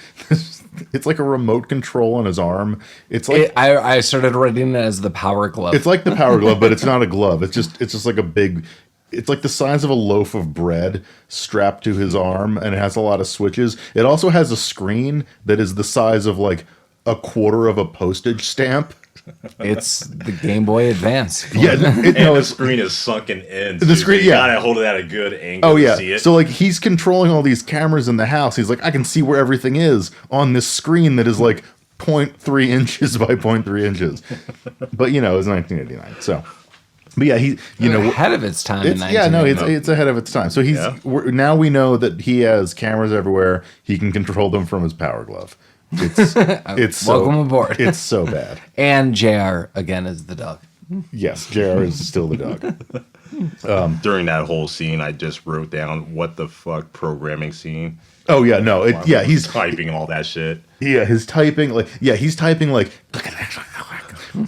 it's like a remote control on his arm. It's like I started writing it as the power glove. it's like the power glove, but it's not a glove. It's just like a big. It's like the size of a loaf of bread strapped to his arm, and it has a lot of switches. It also has a screen that is the size of like a quarter of a postage stamp. It's the Game Boy Advance. Yeah, The screen is sunken in. The screen, you yeah. gotta hold it at a good angle Oh to yeah. see it. So like he's controlling all these cameras in the house. He's like, I can see where everything is on this screen that is like 0.3 inches by 0.3 inches. But you know, it's 1989, so. But yeah, Ahead of its time. It's ahead of its time. So now we know that he has cameras everywhere. He can control them from his power glove. It's Welcome aboard. It's so bad. And JR again is the dog. Yes, JR is still the dog. During that whole scene, I just wrote down what the fuck programming scene. Oh yeah, no, he's typing all that shit. Yeah, he's typing like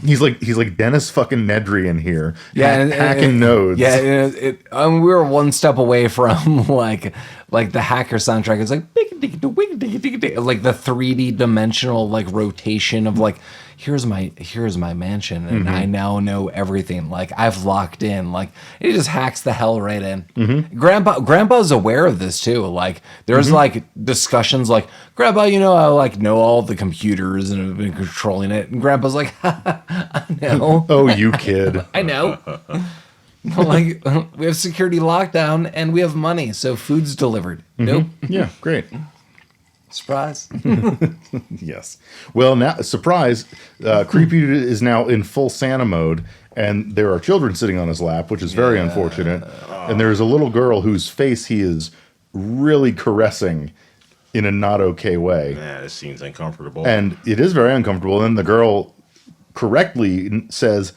he's like Dennis fucking Nedry in here. Yeah, hacking nodes. Yeah, we were one step away from like the hacker soundtrack. It's like like the 3D dimensional like rotation of like here's my mansion and I now know everything. Like I've locked in. Like it just hacks the hell right in. Grandpa's aware of this too. Like there's like discussions like Grandpa, I like know all the computers and have been controlling it. And Grandpa's like, I know. Oh, you kid. I know. Like we have security lockdown and we have money, so food's delivered. Nope. Yeah, great. Surprise. Yes. Well, now, surprise, Creepy is now in full Santa mode, and there are children sitting on his lap, which is very unfortunate. And there's a little girl whose face he is really caressing in a not okay way. Yeah, this scene's uncomfortable. And it is very uncomfortable. And the girl correctly says,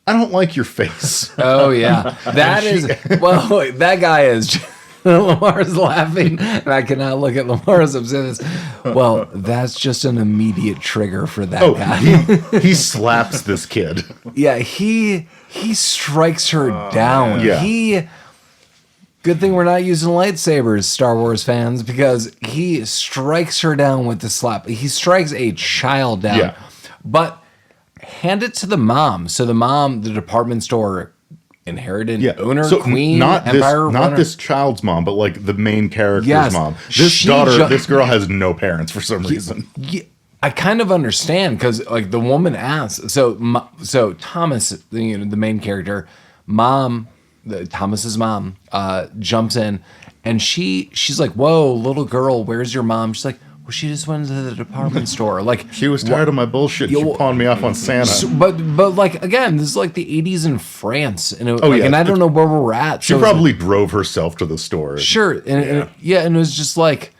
I don't like your face. Oh, yeah. That guy is... Lamar's laughing, and I cannot look at Lamar as I'm saying this. Well, that's just an immediate trigger for that guy. He slaps this kid. Yeah, he strikes her down. Yeah. Good thing we're not using lightsabers, Star Wars fans, because he strikes her down with the slap. He strikes a child down. Yeah. But hand it to the mom. So the mom, the department store inherited owner, queen, empire not runner. this child's mom, but like the main character's mom. This girl has no parents for some reason. Yeah, I kind of understand because like the woman asks. So Thomas, the main character, Thomas's mom, jumps in, and she's like, "Whoa, little girl, where's your mom?" She's like, "Well, she just went to the department store." Like she was tired of my bullshit. She pawned me off on Santa. But like again, this is like the 80s in France, and and I don't know where we're at. She probably drove herself to the store. Sure, and it was just like,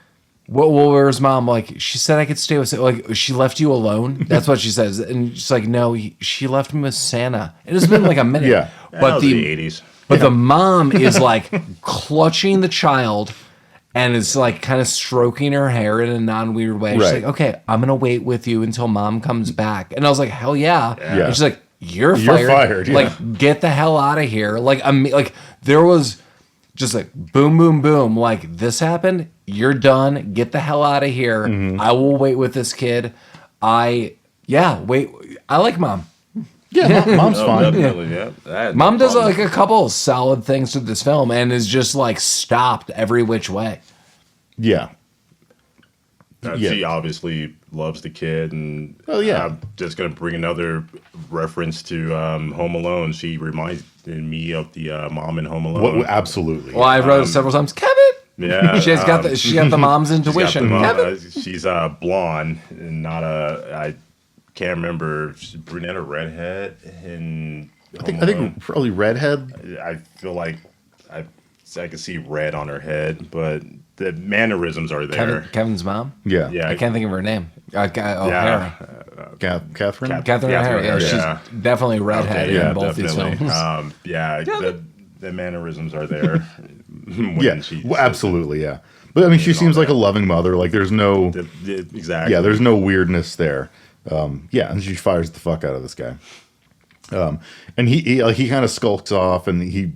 well, where's mom? Like she said, I could stay with. Like she left you alone. That's what she says, and she's like, no, she left me with Santa. It has been like a minute. Yeah, but the 80s. But the mom is like clutching the child. And it's like kind of stroking her hair in a non-weird way. She's like, okay, I'm going to wait with you until mom comes back. And I was like, hell yeah. And she's like, you're fired. Like, get the hell out of here. Like, there was just like boom, boom, boom. Like, this happened. You're done. Get the hell out of here. Mm-hmm. I will wait with this kid. I like mom. Yeah, mom's fine. Definitely, yeah. Mom does like a couple solid things to this film and is just like stopped every which way. Yeah. She obviously loves the kid, and I'm just gonna bring another reference to Home Alone. She reminded me of the mom in Home Alone. Absolutely. Well, I've read it several times. Kevin. Yeah, she's got the mom's intuition. Kevin. She's blonde and not I can't remember if she's brunette or redhead. And I think probably redhead. I feel like I can see red on her head, but the mannerisms are there. Kevin's mom? Yeah. I can't think of her name. O'Hara. Catherine O'Hara. Yeah, she's definitely redhead in both these films. The mannerisms are there. Absolutely, yeah. But I mean, she seems like a loving mother. Like there's no exactly. Yeah, there's no weirdness there. And she fires the fuck out of this guy. And he kind of skulks off, and he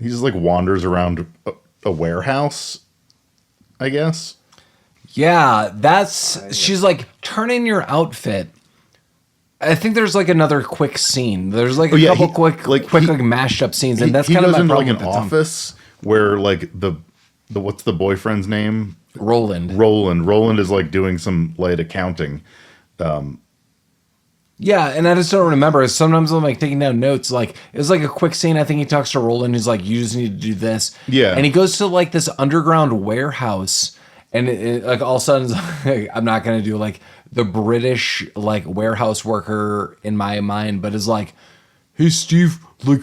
just like wanders around a warehouse, I guess. Yeah, she's like, turn in your outfit. I think there's like another quick scene. There's like a couple quick mashed up scenes, and that's kind of my problem. He goes into like an office where like the what's the boyfriend's name? Roland. Roland is like doing some light accounting. Yeah, and I just don't remember. Sometimes I'm like taking down notes. Like it was like a quick scene. I think he talks to Roland. He's like, "You just need to do this." Yeah, and he goes to like this underground warehouse, and it like all of a sudden, like, I'm not gonna do like the British like warehouse worker in my mind, but is like, "Hey Steve, like,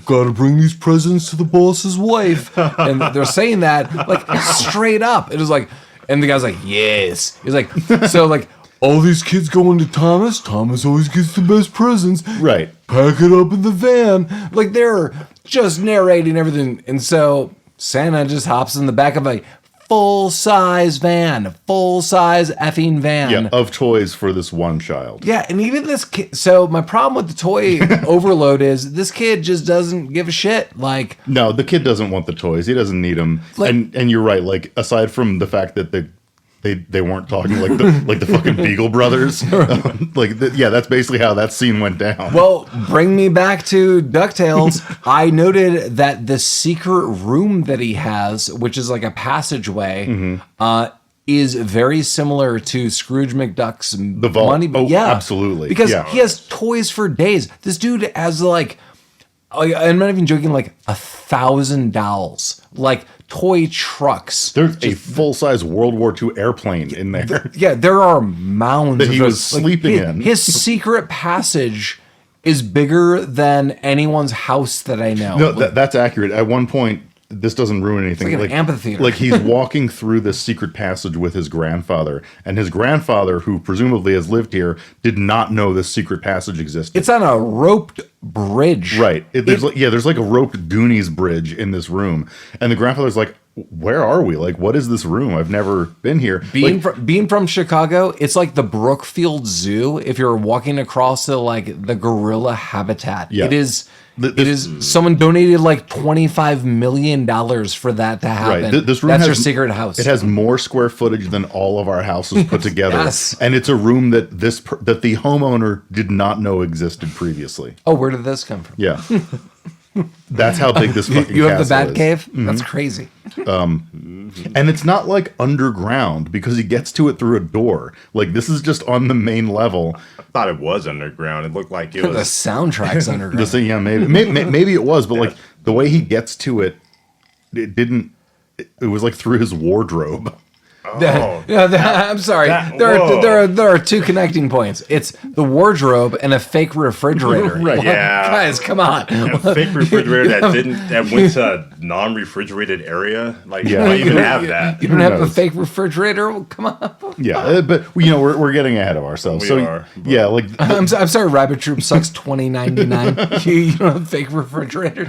gotta bring these presents to the boss's wife," and they're saying that like straight up. It was like, and the guy's like, "Yes." He's like, so like. All these kids going to Thomas. Thomas always gets the best presents. Right. Pack it up in the van. Like they're just narrating everything. And so Santa just hops in the back of a full-size effing van. Yeah, of toys for this one child. Yeah, and even this kid. So my problem with the toy overload is this kid just doesn't give a shit. Like, no, the kid doesn't want the toys. He doesn't need them. Like, and you're right. Like, aside from the fact that they weren't talking like the fucking Beagle brothers. That's basically how that scene went down. Well, bring me back to DuckTales. I noted that the secret room that he has, which is like a passageway, is very similar to Scrooge McDuck's The Vault. Money. Oh, yeah, absolutely. Because he has toys for days. This dude has like, I'm not even joking, like 1,000 dolls. Like toy trucks. There's a full-size World War II airplane in there. Yeah, there are mounds That he of was those. sleeping in. His secret passage is bigger than anyone's house that I know. No, that's accurate. At one point, this doesn't ruin anything. It's like an amphitheater. Like he's walking through this secret passage with his grandfather, and his grandfather, who presumably has lived here, did not know this secret passage existed. It's on a roped bridge. Right. There's like a roped Goonies bridge in this room, and the grandfather's like, "Where are we? Like, what is this room? I've never been here." Being from Chicago, it's like the Brookfield Zoo. If you're walking across to like the gorilla habitat, Yeah. it is. Someone donated like $25 million for that to happen. Right. This room That's has, your secret house. It has more square footage than all of our houses put together. Yes. And it's a room that that the homeowner did not know existed previously. Oh, where did this come from? Yeah. That's how big this fucking You have the castle Bat is. Cave? That's crazy. And it's not like underground because he gets to it through a door. Like this is just on the main level. I thought it was underground. It looked like it The was. soundtrack's underground. Just yeah, maybe it was, but like the way he gets to it, it didn't. It was like through his wardrobe. Oh, I'm sorry. There are two connecting points. It's the wardrobe and a fake refrigerator. Right. Yeah. Guys, come on. a fake refrigerator that went to a non-refrigerated area. Like you Yeah. don't even have that. You don't have a knows? fake refrigerator? Well, come on. Yeah, but you know we're getting ahead of ourselves. We so are, but- yeah, like I'm sorry, Rabbit Troop sucks $20.99. You don't have a fake refrigerator?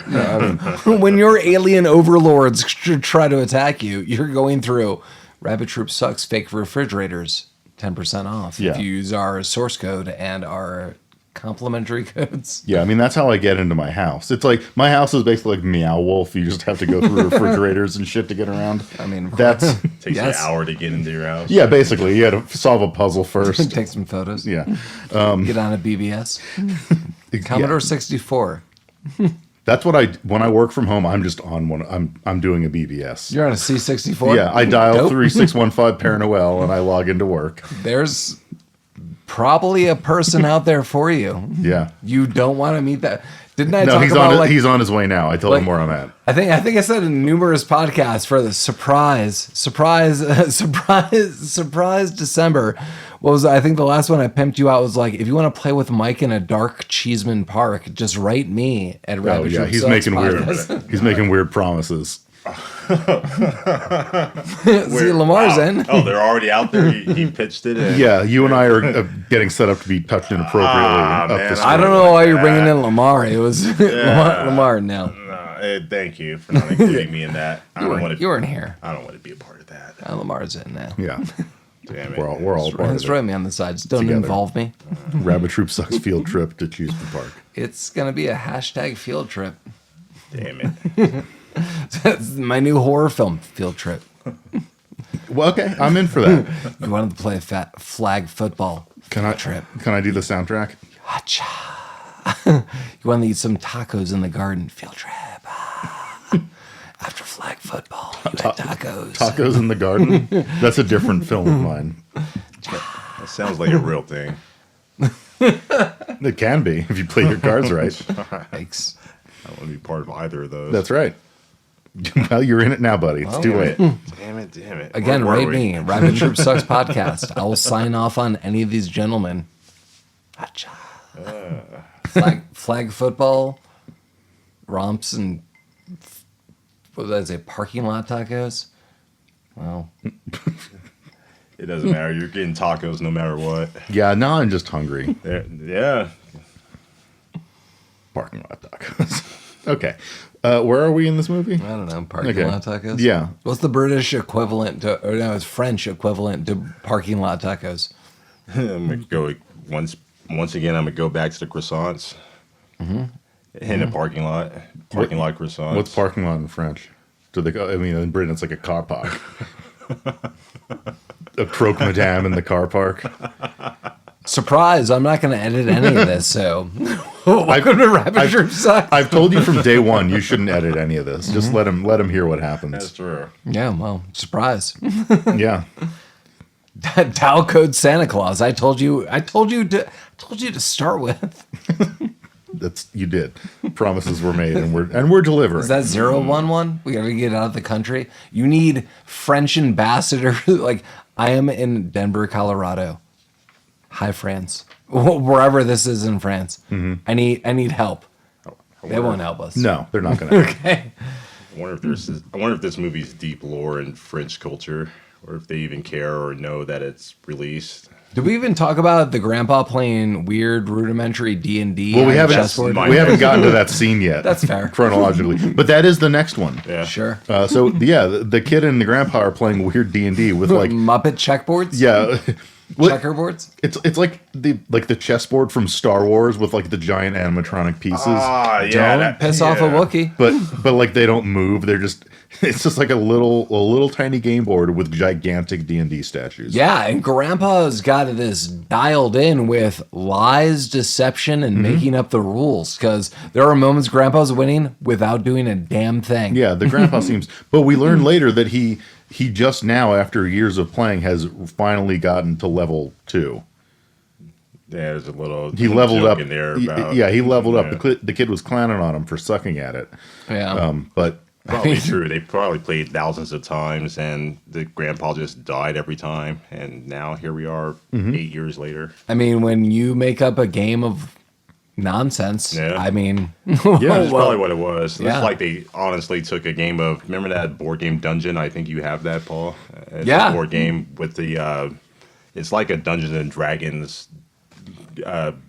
When your alien overlords try to attack you, you're going through Rabbit Troop sucks fake refrigerators, 10% off Yeah. if you use our source code and our complimentary codes. yeah, I mean that's how I get into my house. It's like my house is basically like Meow Wolf. You just have to go through refrigerators and shit to get around. I mean, That's Takes Yes. an hour to get into your house. yeah, basically you had to solve a puzzle first. take some photos. Yeah, Get on a BBS. Commodore 64. that's what when I work from home. I'm just on one. I'm doing a BBS. You're on a C64? Yeah, I dial Dope. 3615 Père Noël and I log into work. There's probably a person out there for you. Yeah. You don't want to meet that. Didn't I No, talk he's about on like he's on his way now. I told him like- where I'm at. I think I said in numerous podcasts for the surprise December. What was I think the last one I pimped you out was like, if you want to play with Mike in a dark Cheeseman Park, just write me at Oh Rabbit yeah, Troop he's Sucks making Podcast. he's making weird promises. See, Lamar's in. Oh, they're already out there. He pitched it. And Yeah, you and I are getting set up to be touched inappropriately. up man, the street. I don't know why you're bringing in Lamar. It was Lamar. No, thank you for not including me in that. you weren't here. I don't want to be a part of that. Lamar's in now. Yeah, Damn it. we're all part Just of write it. me on the sides. Don't Together. involve me. Rabbit Troop Sucks field trip to Cheeseman Park. It's gonna be a hashtag field trip. Damn it. That's my new horror film field trip. Well, okay, I'm in for that. You wanted to play flag football. Can I trip? Can I do the soundtrack? Hacha. You want to eat some tacos in the garden? Field trip. After flag football, you had tacos. Tacos in the Garden. That's a different film of mine. That sounds like a real thing. It can be if you play your cards right. Yikes. I don't want to be part of either of those. That's right. Well, you're in it now, buddy. It's too late. Damn it. Again, Where were rate we? me. Rabbit Troop Sucks Podcast. I will sign off on any of these gentlemen. Hacha. Flag football, romps, and what did I say? Parking lot tacos. Well, It doesn't matter. You're getting tacos no matter what. Yeah, now I'm just hungry. Yeah. Parking lot tacos. Okay. Where are we in this movie? I don't know. Parking Okay. lot tacos. Yeah. What's the British equivalent to? Or no, it's French equivalent to parking lot tacos. I'm gonna go once again. I'm gonna go back to the croissants. In a parking lot croissants. What's parking lot in French? Do they go? I mean, in Britain, it's like a car park. A croque madame in the car park. Surprise! I'm not going to edit any of this. So, welcome to Rabbit Troop Sucks. I've told you from day one you shouldn't edit any of this. Just let him hear what happens. That's true. Yeah, well, surprise. Yeah. Dial code Santa Claus. I told you to start with. That's you did. Promises were made, and we're delivering. Is that 011? We gotta get out of the country. You need French ambassador. Like, I am in Denver, Colorado. Hi, France. Wherever this is in France. I need help. They won't help us. No, they're not going to. Okay. I wonder if this movie's deep lore in French culture, or if they even care or know that it's released. Did we even talk about the grandpa playing weird rudimentary D&D? Well, we haven't gotten to that scene yet. That's fair. Chronologically. But that is the next one. Yeah. Sure. The kid and the grandpa are playing weird D&D with like Muppet checkboards? Yeah. Checkerboards? It's like the chessboard from Star Wars with like the giant animatronic pieces. Don't piss off a Wookiee. But like they don't move. It's just like a little tiny game board with gigantic D&D statues. Yeah, and Grandpa's got this dialed in with lies, deception, and making up the rules. Because there are moments Grandpa's winning without doing a damn thing. Yeah, the grandpa seems. But we learn later that he just now, after years of playing, has finally gotten to level 2. Yeah, there's a little. He leveled up in there. About, he leveled up. The kid was clowning on him for sucking at it. Yeah. But probably true. They probably played thousands of times, and the grandpa just died every time. And now here we are, 8 years later. I mean, when you make up a game of nonsense, I mean... That's probably what it was. It's like they honestly took a game of... Remember that board game Dungeon? I think you have that, Paul. It's a board game with the... it's like a Dungeons and Dragons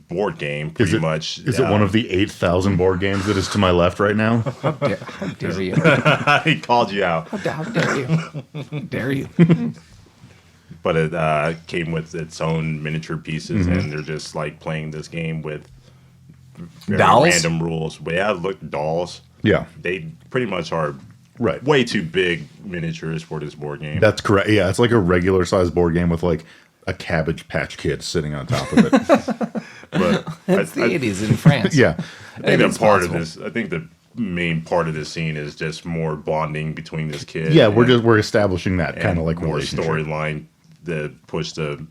board game, pretty much. Is it one of the 8,000 board games that is to my left right now? How dare you? He called you out. How dare you? How dare you? But it came with its own miniature pieces, and they're just like playing this game with Dolls? random rules. But yeah, look, dolls. Yeah. They pretty much are Right. way too big miniatures for this board game. That's correct. Yeah, it's like a regular sized board game with like a Cabbage Patch Kid sitting on top of it. But It's the 80s in France. Yeah. I think that part of this, I think the main part of this scene is just more bonding between this kid. Yeah, we're establishing that kind of like more relationship. storyline that push the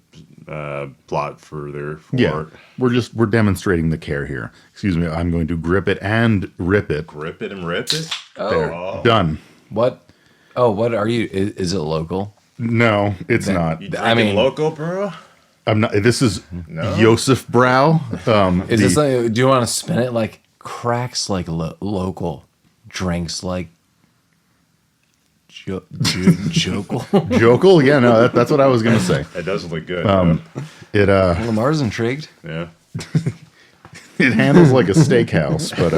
plot further forward. Yeah, we're demonstrating the care here. Excuse me, I'm going to grip it and rip it. Grip it and rip it. There, Oh. done. What? Oh, what are you? Is it local? No, it's not. You drinking local, bro? I'm not. This is Josef Brau. Is this like, do you want to spin it like cracks like local, drinks like Jokel? Jokel? Yeah, no, that's what I was gonna say. It does look good. Lamar's intrigued. Yeah. It handles like a steakhouse, but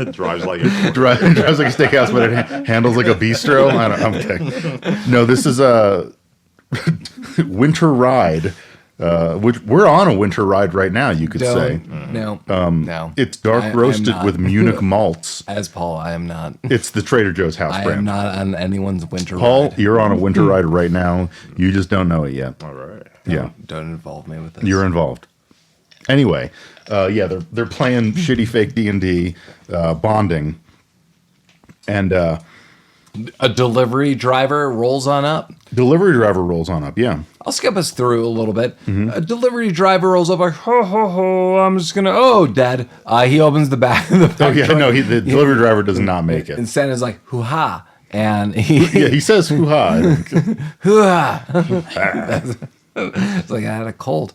It drives like a drives like a steakhouse, but it handles like a bistro. I'm kidding. No, this is a winter ride, which we're on a winter ride right now. You could say No. it's dark roasted with Munich malts. As Paul, I am not. It's the Trader Joe's house I brand. am not on anyone's winter Paul, ride. you're on a winter ride right now. You just don't know it yet. all right. Yeah, Don't involve me with this. you're involved. Anyway, they're playing shitty fake D&D, bonding, and A delivery driver rolls on up. delivery driver rolls on up. Yeah, I'll skip us through a little bit. A delivery driver rolls up like, ho, ho, ho, I'm just going to, oh, Dad. He opens the back. The back oh yeah, trunk, no, the delivery driver does not make it. and Santa's like, hoo-ha. And he, Yeah, he says hoo-ha. I think. hoo-ha. It's like I had a cold.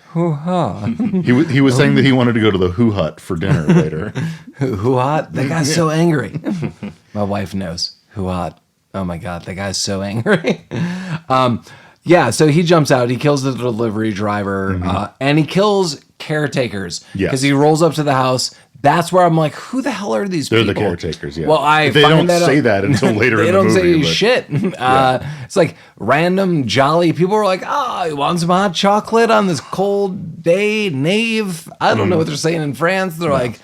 Hoo-ha. He was saying that he wanted to go to the Who Hut for dinner later. Hoo-ha. That guy's so angry. My wife knows. Hoo-ha. Oh my God, that guy's so angry. Yeah, so he jumps out. He kills the delivery driver, and he kills caretakers. Yes. Because he rolls up to the house. That's where I'm like, who the hell are these They're people? the caretakers, yeah. Well, They don't say that until later in the movie. They don't say but- shit. It's like random, jolly people are like, you want some hot chocolate on this cold day, Nave? I don't know what they're saying in France. They're like,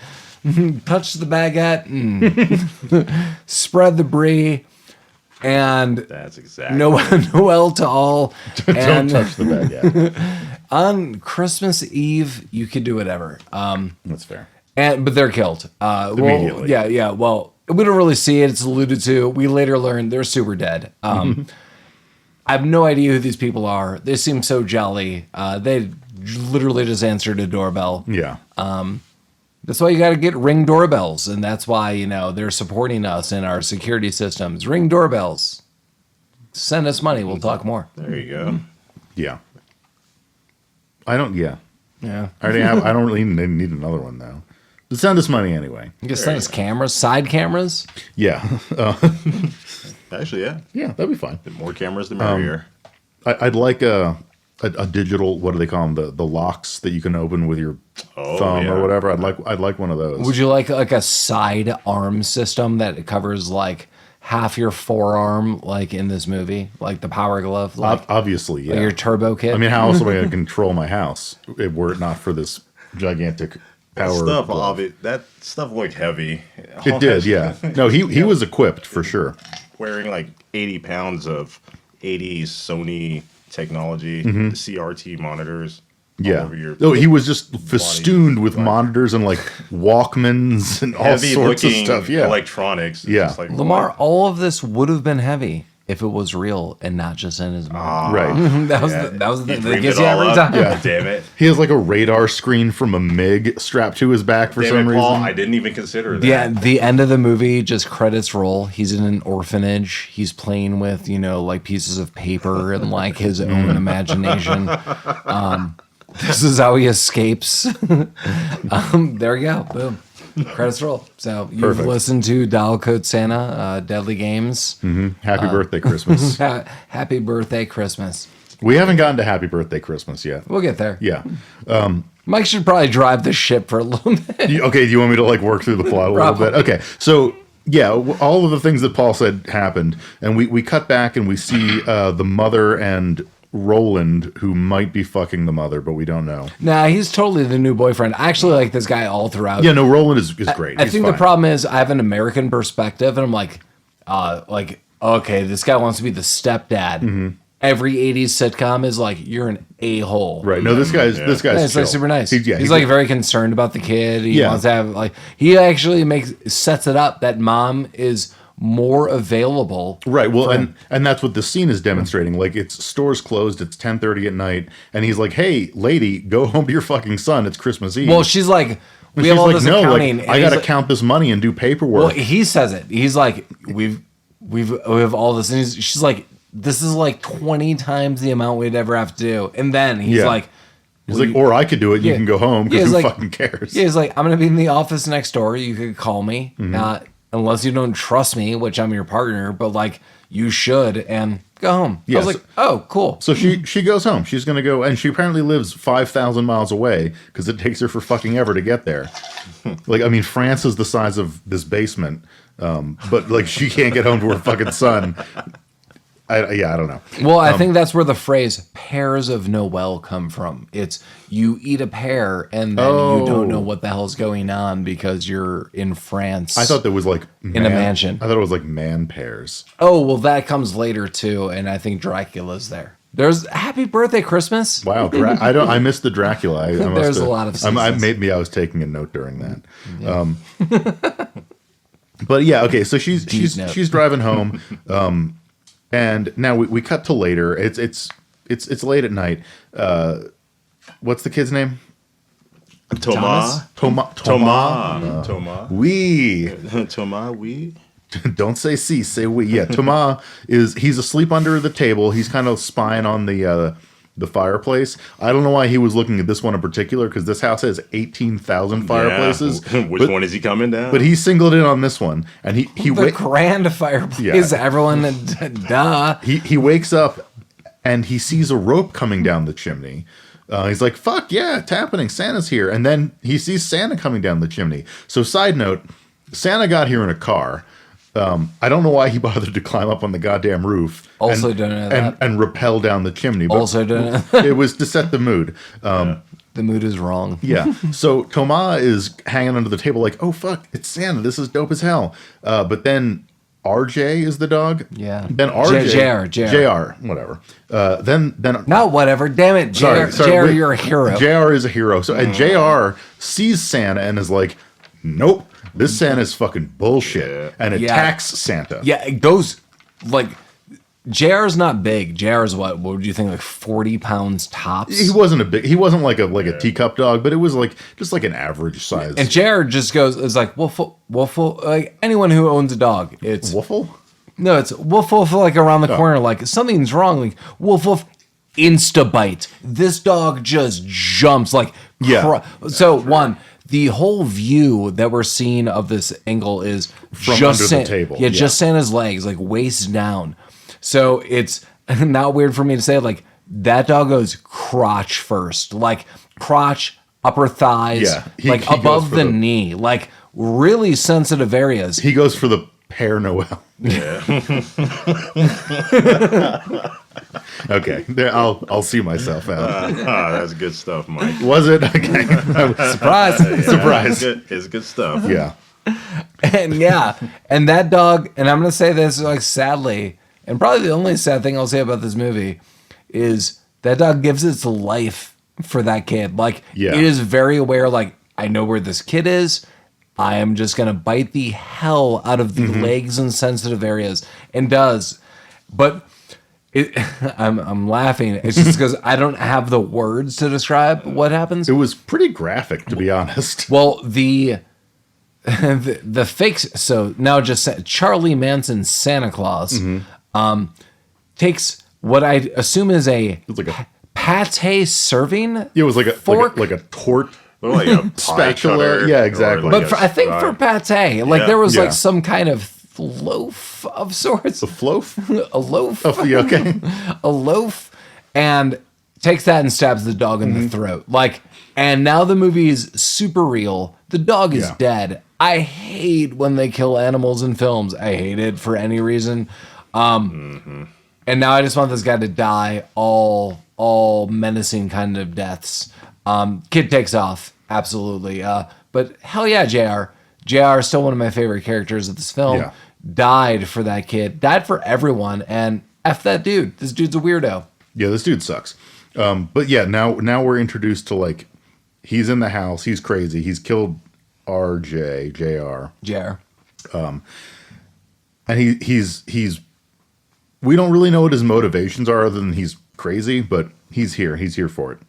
touch the baguette and spread the brie. And That's exactly. Noel to all. Don't And touch the bag. on Christmas Eve, you could do whatever. That's fair. But they're killed. Immediately. Yeah. Well, we don't really see it. It's alluded to. We later learn they're super dead. I have no idea who these people are. They seem so jolly. They literally just answered a doorbell. Yeah. That's why you got to get Ring doorbells, and that's why they're supporting us in our security systems. Ring doorbells. Send us money. We'll talk more. There you go. Yeah. I don't. Yeah. Yeah. I already have. I don't really need another one though. But send us money anyway. You can send us cameras, side cameras. Yeah. Actually, yeah. Yeah, that'd be fine. The more cameras, the merrier. I'd like a digital. What do they call them? The locks that you can open with your thumb or whatever. I'd like one of those. Would you like a side arm system that covers like half your forearm, like in this movie, like the Power Glove? Like, obviously, yeah. like your turbo kit. I mean, how else am I going to control my house were it not for this gigantic power Stuff, glove? that stuff looked heavy. It did, yeah. No, he was equipped for sure. Wearing like 80 pounds of 80s Sony technology, the CRT monitors. All Yeah. over your He was just festooned with monitors and like Walkmans and all heavy sorts of looking stuff. Yeah. electronics. It's Yeah. just like, Lamar, what? all of this would have been heavy if it was real and not just in his mind. Right. that was Yeah. the He thing that dreamed gets it you all every up. time. Yeah. Damn it. He has like a radar screen from a MiG strapped to his back for Damn some it, Paul. reason. I didn't even consider that. Yeah, the end of the movie, just credits roll. He's in an orphanage. He's playing with, like pieces of paper and like his own imagination. This is how he escapes. There you go. Boom. Credits roll. So you've Perfect. listened to Dial Code Santa, Deadly Games. Happy birthday, Christmas. Happy birthday, Christmas. We haven't gotten to Happy Birthday, Christmas yet. We'll get there. Yeah. Mike should probably drive the ship for a little bit. Okay, do you want me to like work through the plot a little bit? Okay, so yeah, all of the things that Paul said happened, and we cut back and we see the mother and Roland, who might be fucking the mother, but we don't know. Nah, he's totally the new boyfriend. I actually like this guy all throughout. Yeah, no, Roland is great. I He's think fine. the problem is I have an American perspective, and I'm like, okay, this guy wants to be the stepdad. Mm-hmm. Every '80s sitcom is like, you're an a-hole. Right. No, this guy's Yeah, it's like chill. super nice. He's He's like very concerned about the kid. He Yeah. wants to have he actually sets it up that mom is more available. Right. Well, and that's what the scene is demonstrating. Like, it's stores closed. It's 10:30 at night, and he's like, "Hey, lady, go home to your fucking son. It's Christmas Eve." Well, she's like, And we have she's all like, this "No, accounting. like, and I he's got to like- count this money and do paperwork." Well, he says it. He's like, we have all this, and she's like, this is like 20 times the amount we'd ever have to do. And then he's Yeah. like, He's like, "Or I could do it. You can go home because he's who like- fucking cares?" Yeah, he's like, I'm gonna be in the office next door. You could call me, unless you don't trust me, which I'm your partner. But like, you should, and go home. I was Yes. like, oh, cool. So she goes home. She's gonna go, and she apparently lives 5,000 miles away because it takes her for fucking ever to get there. Like, I mean, France is the size of this basement, but like she can't get home to her fucking son. I don't know. Well, I think that's where the phrase "pears of Noel" come from. It's you eat a pear and then you don't know what the hell's going on because you're in France. I thought there was like in a mansion. I thought it was like man pears. Oh, well, that comes later too, and I think Dracula's there. There's Happy Birthday Christmas. Wow, I missed the Dracula. There's a lot of seasons. maybe I was taking a note during that. But yeah, okay. So she's driving home, and now we cut to later. It's late at night. What's the kid's name? Thomas. Thomas. We. Thomas, we. Don't say si, say we. Yeah, Thomas he's asleep under the table. He's kind of spying on the fireplace. I don't know why he was looking at this one in particular because this house has 18,000 fireplaces. Yeah. Which one is he coming down? But he singled in on this one, and he The grand fireplace. Yeah. Everyone, duh. he wakes up and he sees a rope coming down the chimney. He's like, "Fuck yeah, it's happening! Santa's here!" And then he sees Santa coming down the chimney. So, side note, Santa got here in a car. I don't know why he bothered to climb up on the goddamn roof. Also don't know that. And rappel down the chimney. But Also don't know. it was to set the mood. The mood is wrong. Yeah. So Thomas is hanging under the table like, "Oh, fuck, it's Santa. This is dope as hell." But then RJ is the dog. Yeah. Then RJ. JR. Whatever. Then Not whatever. Damn it, JR, wait. you're a hero. JR is a hero. So and JR sees Santa and is like, "Nope, this Santa's fucking bullshit," and attacks Santa. Yeah, it goes like JR's not big. JR's what would you think, like 40 pounds tops? He wasn't like a teacup dog, but it was like just like an average size. And JR just is like Woofle, like anyone who owns a dog. It's Woofle? No, it's Woof Woof, like around the corner, like something's wrong. Like Woof Woof, insta bite. This dog just jumps like So the whole view that we're seeing of this angle is from just under the table. Yeah, just Santa's legs, like waist down. So it's not weird for me to say, like, that dog goes crotch first, like crotch, upper thighs, like above the knee, like really sensitive areas. He goes for the Père Noël. Yeah. Okay, I'll see myself out. That's good stuff, Mike. Was it? Okay. Surprise. Surprise. It's good stuff. Yeah. And that dog, and I'm going to say this, like, sadly, and probably the only sad thing I'll say about this movie is that dog gives its life for that kid. Like, it is very aware, like, I know where this kid is. I am just going to bite the hell out of the legs and sensitive areas, and does. But I'm laughing. It's just because I don't have the words to describe what happens. It was pretty graphic, to be honest. Well, the fakes. So now just Charlie Manson's Santa Claus takes what I assume is a pate serving. It was like a fork, like a torte. Like a spatula. Yeah, exactly. But I think for pate, like there was like some kind of loaf of sorts. A loaf? A loaf. Oh, yeah, okay. A loaf. And takes that and stabs the dog in the throat. Like, and now the movie is super real. The dog is dead. I hate when they kill animals in films. I hate it for any reason. And now I just want this guy to die all menacing kind of deaths. Kid takes off. Absolutely. But hell yeah, JR. JR is still one of my favorite characters of this film. Yeah. Died for that kid. Died for everyone. And F that dude. This dude's a weirdo. Yeah, this dude sucks. But yeah, now we're introduced to, like, he's in the house. He's crazy. He's killed JR. And he's we don't really know what his motivations are other than he's crazy, but he's here. He's here for it.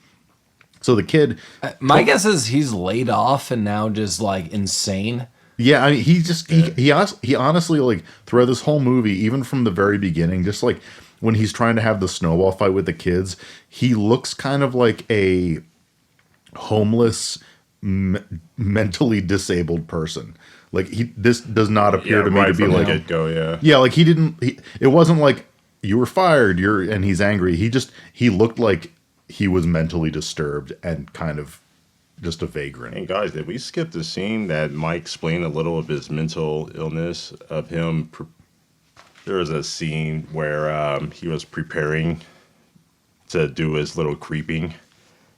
So the kid... my guess is he's laid off and now just, like, insane. Yeah, I mean, he honestly, like, throughout this whole movie, even from the very beginning, just, like, when he's trying to have the snowball fight with the kids, he looks kind of like a homeless, mentally disabled person. Like, this does not appear to me to be like... Yeah, like, it wasn't like, you were fired, and he's angry. He looked like he was mentally disturbed and kind of just a vagrant. And guys, did we skip the scene that Mike explained a little of his mental illness of him? There was a scene where he was preparing to do his little creeping.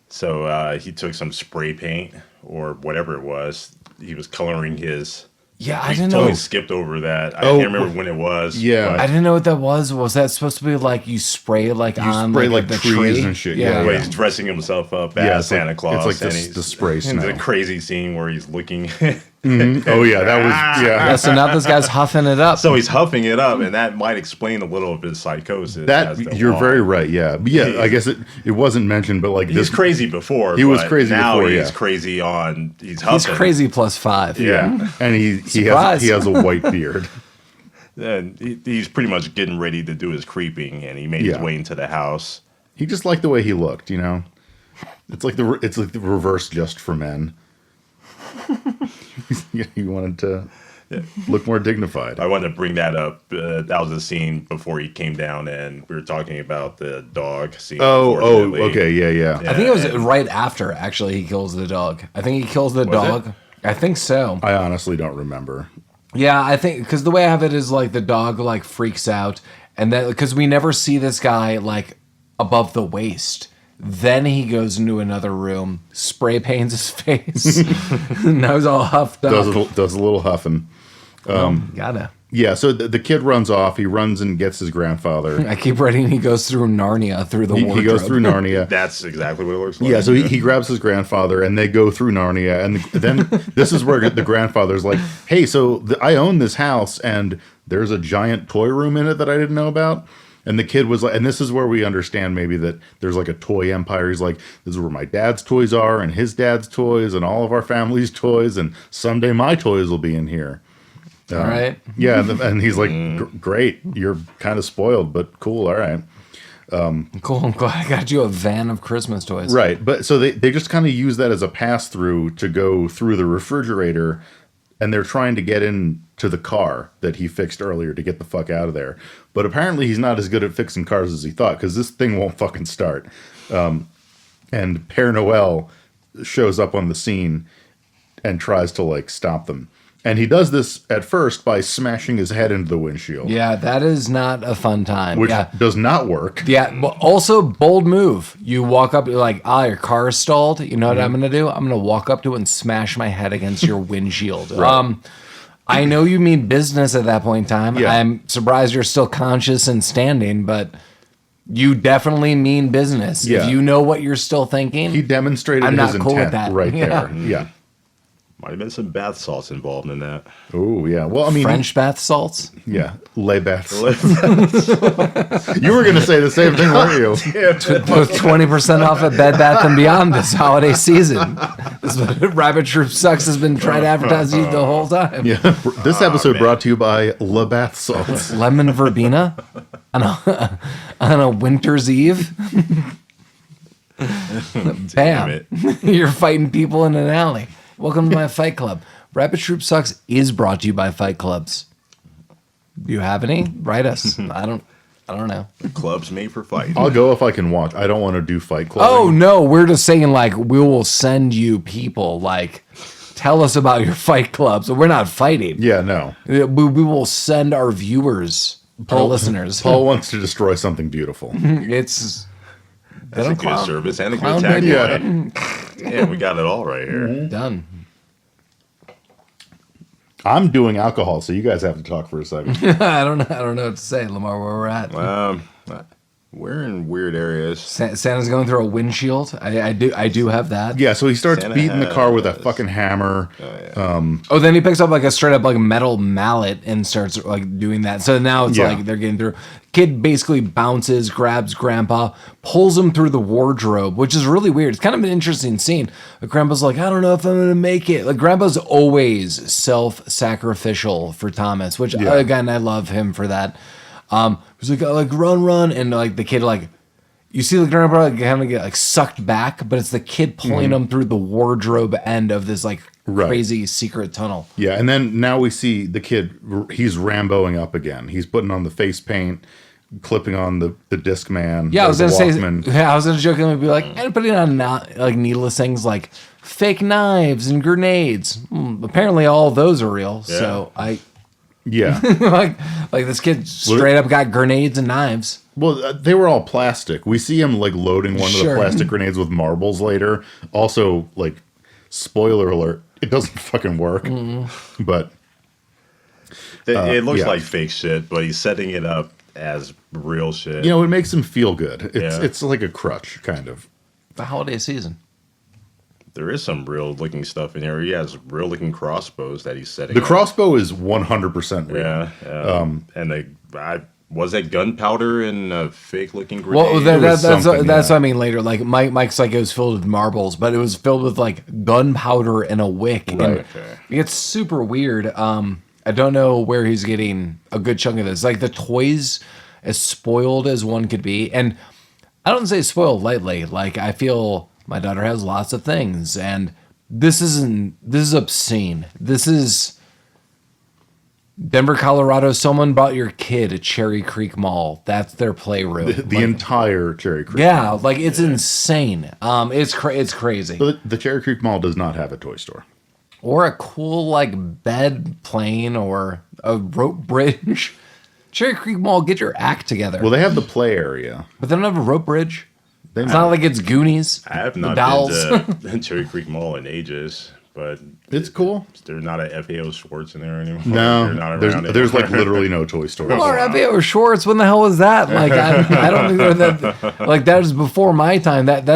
So he took some spray paint or whatever it was. He was coloring his... Yeah, I didn't totally know. Skipped over that. I can't remember when it was. Yeah, I didn't know what that was. Was that supposed to be like you spray like on spray like the trees tree? And shit? Yeah. He's dressing himself up as Santa Claus. It's like the spray snow. It's a crazy scene where he's looking. Oh yeah, that was Yeah, so now this guy's huffing it up. So he's huffing it up, and that might explain a little of his psychosis. You're very right. Yeah, but yeah. I guess it wasn't mentioned, but like he's crazy before. He was crazy now before. He's crazy on. He's huffing. He's crazy +5. Yeah, and he has a white beard. And he's pretty much getting ready to do his creeping, and he made his way into the house. He just liked the way he looked, you know. It's like the reverse Just for Men. He wanted to look more dignified. I wanted to bring that up. That was the scene before he came down, and we were talking about the dog scene. Oh, okay, yeah. I think it was right after, actually, he kills the dog. I think he kills the dog. I think so. I honestly don't remember. Yeah, I think, because the way I have it is, like, the dog, like, freaks out, and then, because we never see this guy, like, above the waist. Then he goes into another room, spray paints his face, nose all huffed up. Does a little huffing. Gotta. Yeah, so the kid runs off. He runs and gets his grandfather. I keep writing he goes through Narnia, through the wardrobe. He goes through Narnia. That's exactly what it looks like. Yeah, so he grabs his grandfather, and they go through Narnia. And then this is where the grandfather's like, hey, so I own this house, and there's a giant toy room in it that I didn't know about. And the kid was like, and this is where we understand maybe that there's like a toy empire. He's like, this is where my dad's toys are, and his dad's toys, and all of our family's toys, and someday my toys will be in here. All right. Yeah, and he's like, great, you're kind of spoiled, but cool, all right. Cool. I'm glad I got you a van of Christmas toys. Right, but so they just kind of use that as a pass-through to go through the refrigerator, and they're trying to get into the car that he fixed earlier to get the fuck out of there. But apparently he's not as good at fixing cars as he thought, because this thing won't fucking start. And Père Noël shows up on the scene and tries to, like, stop them. And he does this at first by smashing his head into the windshield. Yeah, that is not a fun time. Which does not work. Yeah, but also bold move. You walk up, you're like, your car is stalled. You know what I'm going to do? I'm going to walk up to it and smash my head against your windshield. Right. I know you mean business at that point in time. Yeah. I'm surprised you're still conscious and standing, but you definitely mean business. Yeah. If you know what you're still thinking. He demonstrated I'm his not cool with intent that. right Yeah. there. Yeah. Might have been some bath salts involved in that. Oh, yeah. Well, I mean... French bath salts? Yeah. Les baths. You were going to say the same thing, weren't you? With 20% off at Bed Bath & Beyond this holiday season. This is what Rabbit Troop Sucks has been trying to advertise you the whole time. Yeah. This episode brought to you by Le Bath Salts. Lemon verbena on a winter's eve. Bam. You're fighting people in an alley. Welcome to my Fight Club. Rabbit Troop Sucks is brought to you by Fight Clubs. Do you have any? Write us. I don't know. Clubs made for fighting. I'll go if I can watch. I don't want to do Fight Club. Oh no, we're just saying like we will send you people like tell us about your fight clubs. We're not fighting. Yeah, no. We will send our viewers, our listeners. Paul wants to destroy something beautiful. It's That's a good service and a clown good baby. tagline. Yeah, we got it all right here. Done. I'm doing alcohol, so you guys have to talk for a second. I don't know what to say, Lamar, where we're at. We're in weird areas. Santa's going through a windshield. I do have that. Yeah, so he starts Santa beating the car with a has- fucking hammer. Oh, then he picks up like a straight up like metal mallet and starts like doing that. So now it's Yeah. like they're getting through. Kid basically bounces, grabs Grandpa, pulls him through the wardrobe, which is really weird. It's kind of an interesting scene. But Grandpa's like, I don't know if I'm gonna make it. Like Grandpa's always self-sacrificial for Thomas, which Yeah. again I love him for that. He's like run, and like the kid like. You see the grandpa like, kind of get like sucked back, but it's the kid pulling him through the wardrobe end of this like Right. crazy secret tunnel. Yeah, and then now we see the kid, he's Ramboing up again. He's putting on the face paint, clipping on the Discman. Yeah, I was gonna say. Walkman. Yeah, I was gonna jokingly be like, and putting on not like needless things like fake knives and grenades. Apparently, all of those are real. So I Yeah. like this kid straight up got grenades and knives. Well, they were all plastic. We see him like loading one of the Sure. plastic grenades with marbles later. Also, like, spoiler alert, it doesn't fucking work. But It looks yeah. like fake shit, but he's setting it up as real shit. you know, it makes him feel good. Yeah. It's like a crutch, kind of. The holiday season. There is some real looking stuff in here. He has real looking crossbows that he's setting The up. crossbow is 100% real. Yeah. And was that gunpowder in a fake looking grenade? Well, was that's something, what yeah. I mean later. Like Mike's like it was filled with marbles, but it was filled with like gunpowder and a wick. Right. And Okay. it's super weird. I don't know where he's getting a good chunk of this. Like the toys, as spoiled as one could be, and I don't say spoiled lightly. Like I feel my daughter has lots of things, and this is obscene. This is Denver, Colorado. Someone bought your kid a Cherry Creek Mall. That's their playroom. The entire Cherry Creek. Yeah, like it's insane. It's crazy. But the Cherry Creek Mall does not have a toy store. Or a cool like bed plane or a rope bridge. Cherry Creek Mall, get your act together. Well, they have the play area. But they don't have a rope bridge. They It's not like it's Goonies. I have The not dolls. been to Cherry Creek Mall in ages, but It's cool. there's not a FAO Schwartz in there anymore. No, They're not there's around like anymore. literally no toy stores. Or FAO Schwartz. When the hell was that? Like I don't think that like that was before my time. That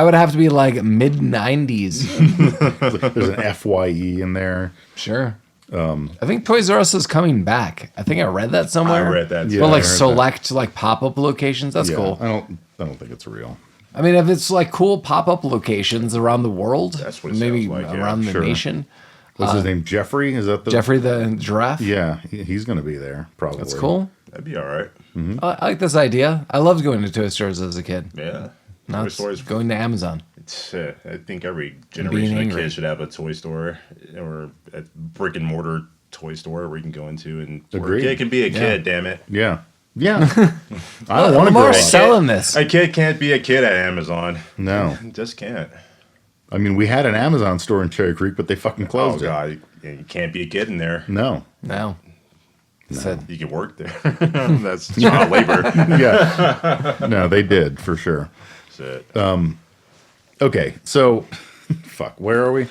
would have to be like mid '90s. There's an FYE in there. Sure. I think Toys R Us is coming back. I think I read that somewhere. I read that too. Yeah, Well, I like heard select like pop-up locations. That's Yeah, cool. I don't think it's real. I mean, if it's like cool pop-up locations around the world, That's what it maybe sounds like, yeah, around the sure. nation. What's his name? Jeffrey? Is that the Jeffrey the giraffe. Yeah, he's going to be there probably. That's cool. That'd be all right. I like this idea. I loved going to toy stores as a kid. Yeah. Now Toy it's stores. going to Amazon. I think every generation of angry. kids should have a toy store or a brick and mortar toy store where you can go into and where a Agreed. kid can be a kid. Damn it. Yeah. I don't want to grow Lamar's up. selling this. A kid can't be a kid at Amazon. No. Just can't. I mean, we had an Amazon store in Cherry Creek, but they fucking Oh closed it. god, you can't be a kid in there. No. No. Said, You can work there. That's child labor. Yeah. No, they did for sure. That's it. Okay, so fuck, where are we?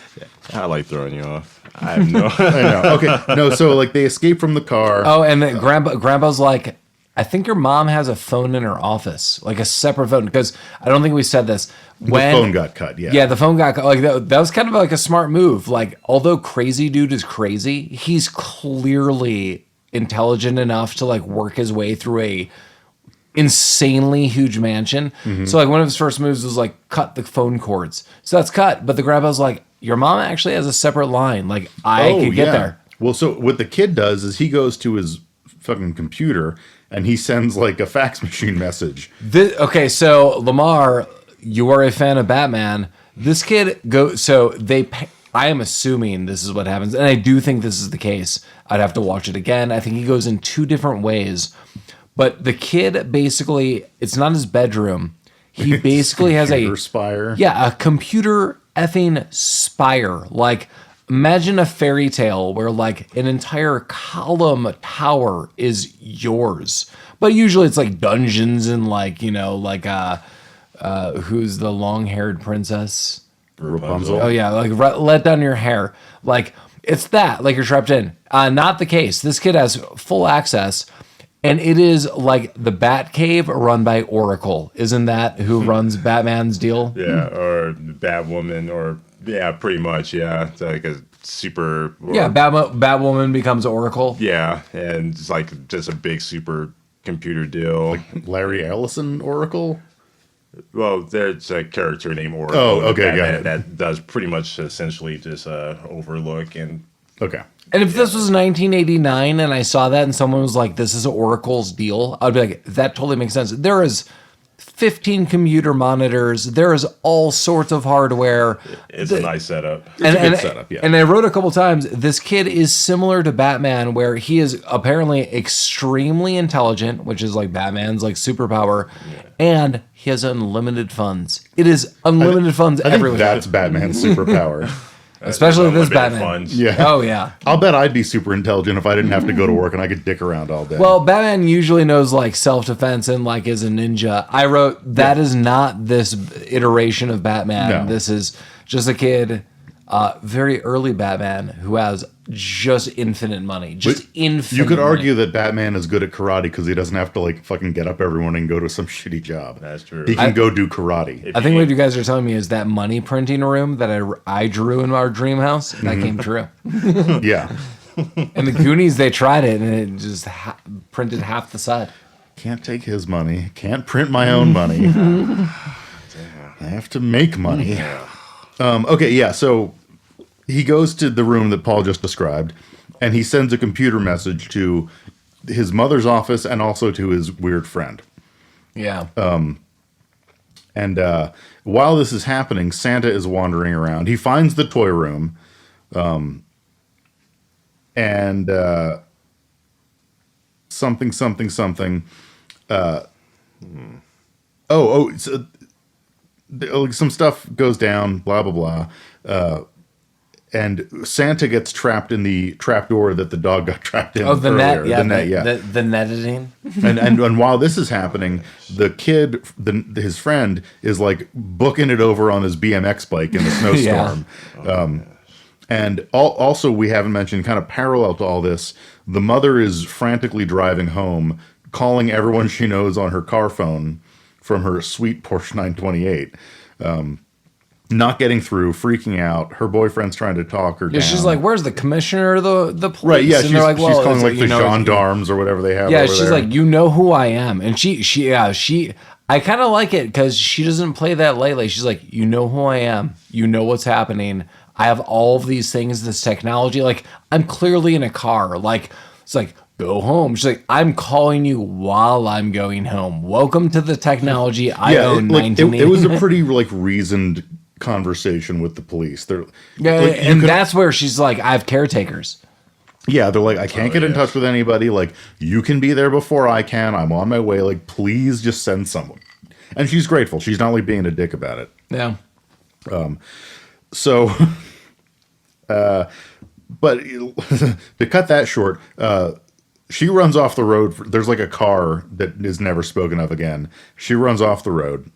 I like throwing you off. I have no. I know. Okay, no, so like they escape from the car. oh, and then grandpa's like, I think your mom has a phone in her office, like a separate phone, because I don't think we said this. The phone got cut. Yeah. Yeah, the phone got like that was kind of like a smart move. Like, although crazy dude is crazy, he's clearly intelligent enough to like work his way through a insanely huge mansion. So like one of his first moves was like cut the phone cords. So that's cut. But the grandpa's like, your mom actually has a separate line. Like I could get there. Well, so what the kid does is he goes to his fucking computer and he sends like a fax machine message. Okay, so Lamar, you are a fan of Batman. This kid I am assuming this is what happens, and I do think this is the case. I'd have to watch it again. I think he goes in two different ways. But the kid basically, it's not his bedroom. He basically has Computer spire. Yeah, a computer effing spire. Like, imagine a fairy tale where like an entire column tower is yours. But usually it's like dungeons and like, you know, like who's the long-haired princess? Rapunzel. Oh yeah, like let down your hair. Like it's that, like you're trapped in. Not the case. This kid has full access. And it is like the Batcave run by Oracle. Isn't that who runs Batman's deal? Yeah, or Batwoman, or yeah, pretty much. Yeah, it's like a super. Yeah, Batwoman becomes Oracle. Yeah, and it's like just a big super computer deal. Larry Ellison Oracle. Well, there's a character named Oracle. Oh, okay, in got Batman it. That does pretty much essentially just overlook and. Okay. And if this was 1989 and I saw that and someone was like, this is Oracle's deal, I'd be like, that totally makes sense. There is 15 computer monitors. There is all sorts of hardware. It's a nice setup. a good setup, yeah. And I wrote a couple times, this kid is similar to Batman, where he is apparently extremely intelligent, which is like Batman's like superpower, and he has unlimited funds. It is unlimited funds I think everywhere. that's Batman's superpower. Especially this Unlimited Batman. funds. Yeah. Oh, yeah. I'll bet I'd be super intelligent if I didn't have to go to work and I could dick around all day. Well, Batman usually knows like self-defense and like is a ninja. I wrote that is not this iteration of Batman. No. This is just a kid, very early Batman who has just infinite money. Just infinite you could money. argue that Batman is good at karate because he doesn't have to like fucking get up every morning and go to some shitty job. That's true. He can go do karate. I think what you guys are telling me is that money printing room that I drew in our dream house, that came true. Yeah. In the Goonies, they tried it and it just printed half the side. Can't take his money. Can't print my own money. I have to make money. Okay, yeah, so he goes to the room that Paul just described, and he sends a computer message to his mother's office and also to his weird friend. Yeah. And while this is happening, Santa is wandering around. He finds the toy room, and something. So, some stuff goes down. Blah blah blah. And Santa gets trapped in the trapdoor that the dog got trapped in. Oh, the earlier. net. Yeah, the net. Yeah. The net editing. and while this is happening, the kid, his friend, is like booking it over on his BMX bike in the snowstorm. And also, we haven't mentioned, kind of parallel to all this, the mother is frantically driving home, calling everyone she knows on her car phone from her sweet Porsche 928. not getting through, freaking out. Her boyfriend's trying to talk her down. She's like, "Where's the commissioner of the police?" Right, yeah, and she's, they're like, she's calling it's like the gendarmes or whatever they have. Yeah, over she's there. like, "You know who I am," and she. I kind of like it because she doesn't play that lightly. She's like, "You know who I am. You know what's happening. I have all of these things, this technology. Like, I'm clearly in a car. Like, it's like." Go home. She's like, I'm calling you while I'm going home. Welcome to the technology I own. It was a pretty like reasoned conversation with the police. They're that's where she's like, I have caretakers. Yeah, they're like, I can't get in touch with anybody. Like, you can be there before I can. I'm on my way. Like, please just send someone. And she's grateful. She's not like being a dick about it. Yeah. So, but to cut that short, she runs off the road. There's like a car that is never spoken of again. She runs off the road.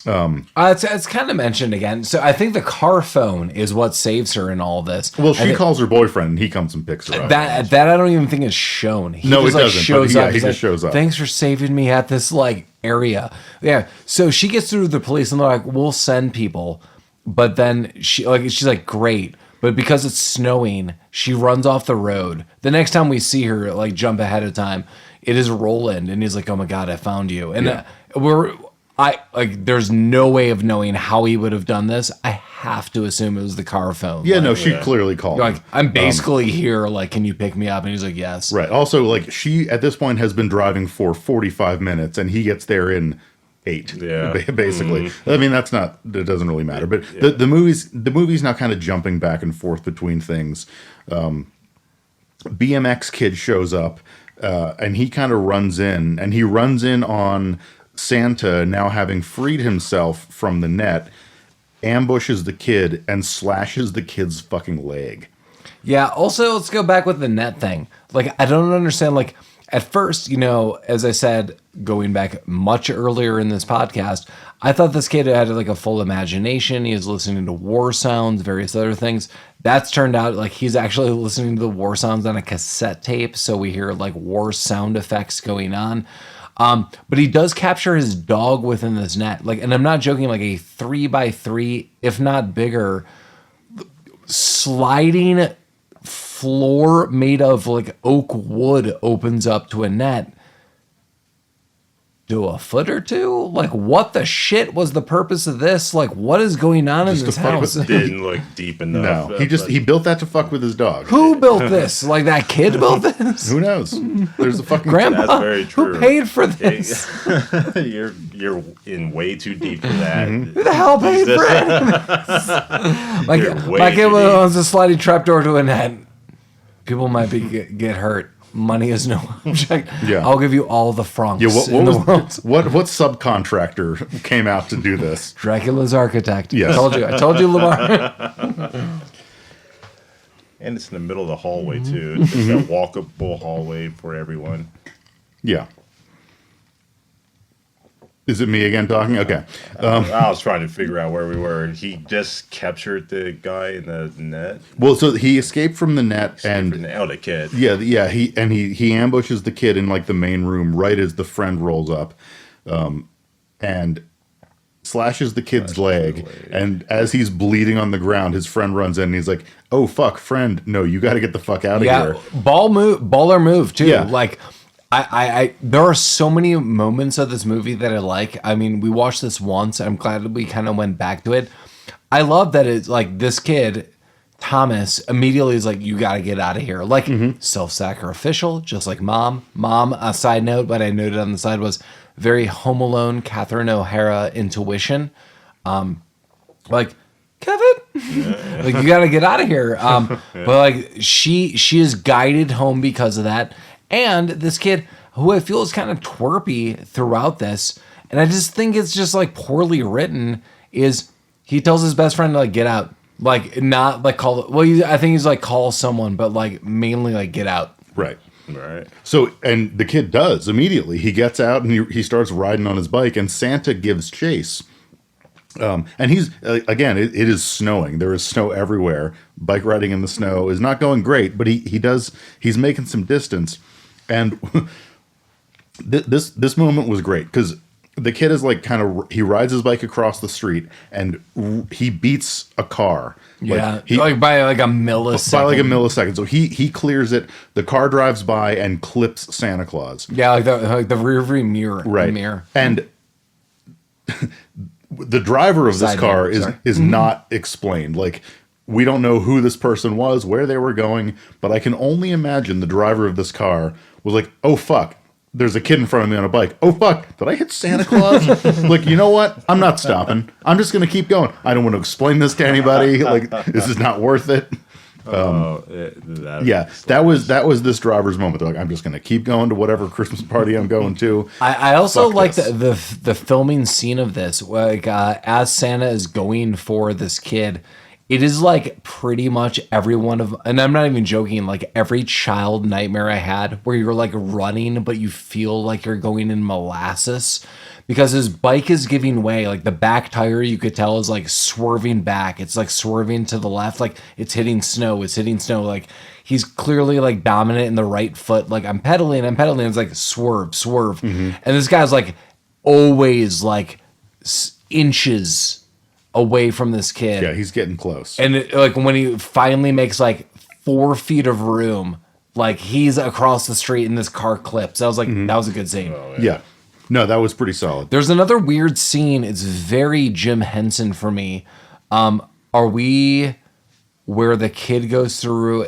It's kind of mentioned again. So I think the car phone is what saves her in all this. Well, she calls her boyfriend and he comes and picks her up. That I don't even think is shown. He no, just, it doesn't. Shows up. He just shows up. Thanks for saving me at this like area. Yeah. So she gets through the police and they're like, we'll send people. But then she's like, great. But because it's snowing, she runs off the road. The next time we see her, like jump ahead of time, it is Roland, and he's like, "Oh my god, I found you!" And there's no way of knowing how he would have done this. I have to assume it was the car phone. Yeah, no, she clearly called. Like, I'm basically here. Like, can you pick me up? And he's like, yes. Right. Also, like she at this point has been driving for 45 minutes, and he gets there in 8. Yeah, basically. I mean, it doesn't really matter. But the movie's now kind of jumping back and forth between things. BMX kid shows up, and he kind of runs in on Santa now having freed himself from the net, ambushes the kid and slashes the kid's fucking leg. Yeah. Also, let's go back with the net thing. Like, I don't understand. Like, at first, as I said, going back much earlier in this podcast, I thought this kid had like a full imagination. He was listening to war sounds, various other things. That's turned out like he's actually listening to the war sounds on a cassette tape. So we hear like war sound effects going on. But he does capture his dog within this net. Like, and I'm not joking, like a 3x3, if not bigger, sliding floor made of like oak wood opens up to a net. Do a foot or two? Like, what the shit was the purpose of this? Like, what is going on in this house? Didn't look deep enough. No, he built that to fuck with his dog. Who built this? Like, that kid built this? Who knows? There's a fucking grandpa. That's very true. Who paid for this? You're in way too deep for that. Who the hell paid for it? My kid owns a sliding trapdoor to a net. People might get hurt. Money is no object. Yeah. I'll give you all the francs in the world. What subcontractor came out to do this? Dracula's architect. Yes. I told you, Lamar. And it's in the middle of the hallway too. It's a walkable hallway for everyone. Yeah. Is it me again talking? Okay. I was trying to figure out where we were. He just captured the guy in the net. Well, so he escaped from the net the kid. Yeah. He ambushes the kid in like the main room right as the friend rolls up, and slashes the kid's leg. And as he's bleeding on the ground, his friend runs in and he's like, "Oh fuck, friend! No, you got to get the fuck out of here." Baller move too. Yeah. Like. I there are so many moments of this movie that I like. I mean, we watched this once. I'm glad that we kind of went back to it. I love that it's like this kid, Thomas, immediately is like, you got to get out of here. Like self-sacrificial, just like mom. Mom, a side note, but I noted on the side was very Home Alone, Catherine O'Hara intuition. Like, Kevin, like you got to get out of here. But like she is guided home because of that. And this kid, who I feel is kind of twerpy throughout this, and I just think it's just like poorly written, is he tells his best friend to like get out. Like not like call, I think he's like call someone, but like mainly like get out. Right. Right. So, and the kid does immediately. He gets out and he starts riding on his bike, and Santa gives chase. And he's, again, it is snowing. There is snow everywhere. Bike riding in the snow is not going great, but he's making some distance. And this moment was great because the kid is like he rides his bike across the street and he beats a car. Yeah, by like a millisecond. By like a millisecond. So he clears it. The car drives by and clips Santa Claus. Yeah, like the rear view mirror. Right. Mirror. And the driver of this car is not explained. Like, we don't know who this person was, where they were going, but I can only imagine the driver of this car was like, oh, fuck. There's a kid in front of me on a bike. Oh, fuck. Did I hit Santa Claus? Like, you know what? I'm not stopping. I'm just going to keep going. I don't want to explain this to anybody. Like, this is not worth it. That was this driver's moment. They're like, I'm just going to keep going to whatever Christmas party I'm going to. I also like the filming scene of this. Like, as Santa is going for this kid, it is like pretty much every one of, and I'm not even joking, like every child nightmare I had where you're like running, but you feel like you're going in molasses because his bike is giving way. Like the back tire, you could tell, is like swerving back. It's like swerving to the left. Like it's hitting snow. Like he's clearly like dominant in the right foot. Like I'm pedaling. It's like swerve. Mm-hmm. And this guy's like always like inches away from this kid. Yeah, he's getting close. And like when he finally makes like 4 feet of room, like he's across the street and this car clips. I was like, that was a good scene. Oh, yeah. No, that was pretty solid. There's another weird scene. It's very Jim Henson for me. Are we where the kid goes through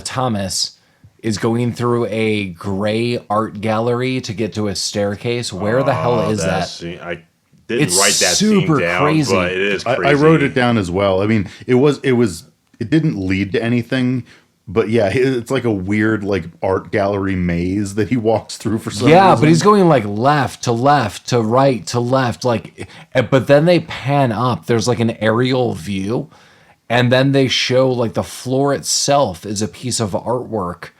Thomas is going through a gray art gallery to get to a staircase? Where the hell is that? Scene, I didn't write that scene down, crazy. But it is crazy. I wrote it down as well. I mean, it didn't lead to anything, but yeah, it's like a weird like art gallery maze that he walks through for some reason. But he's going like left to left to right to left, like, but then they pan up. There's like an aerial view, and then they show like the floor itself is a piece of artwork,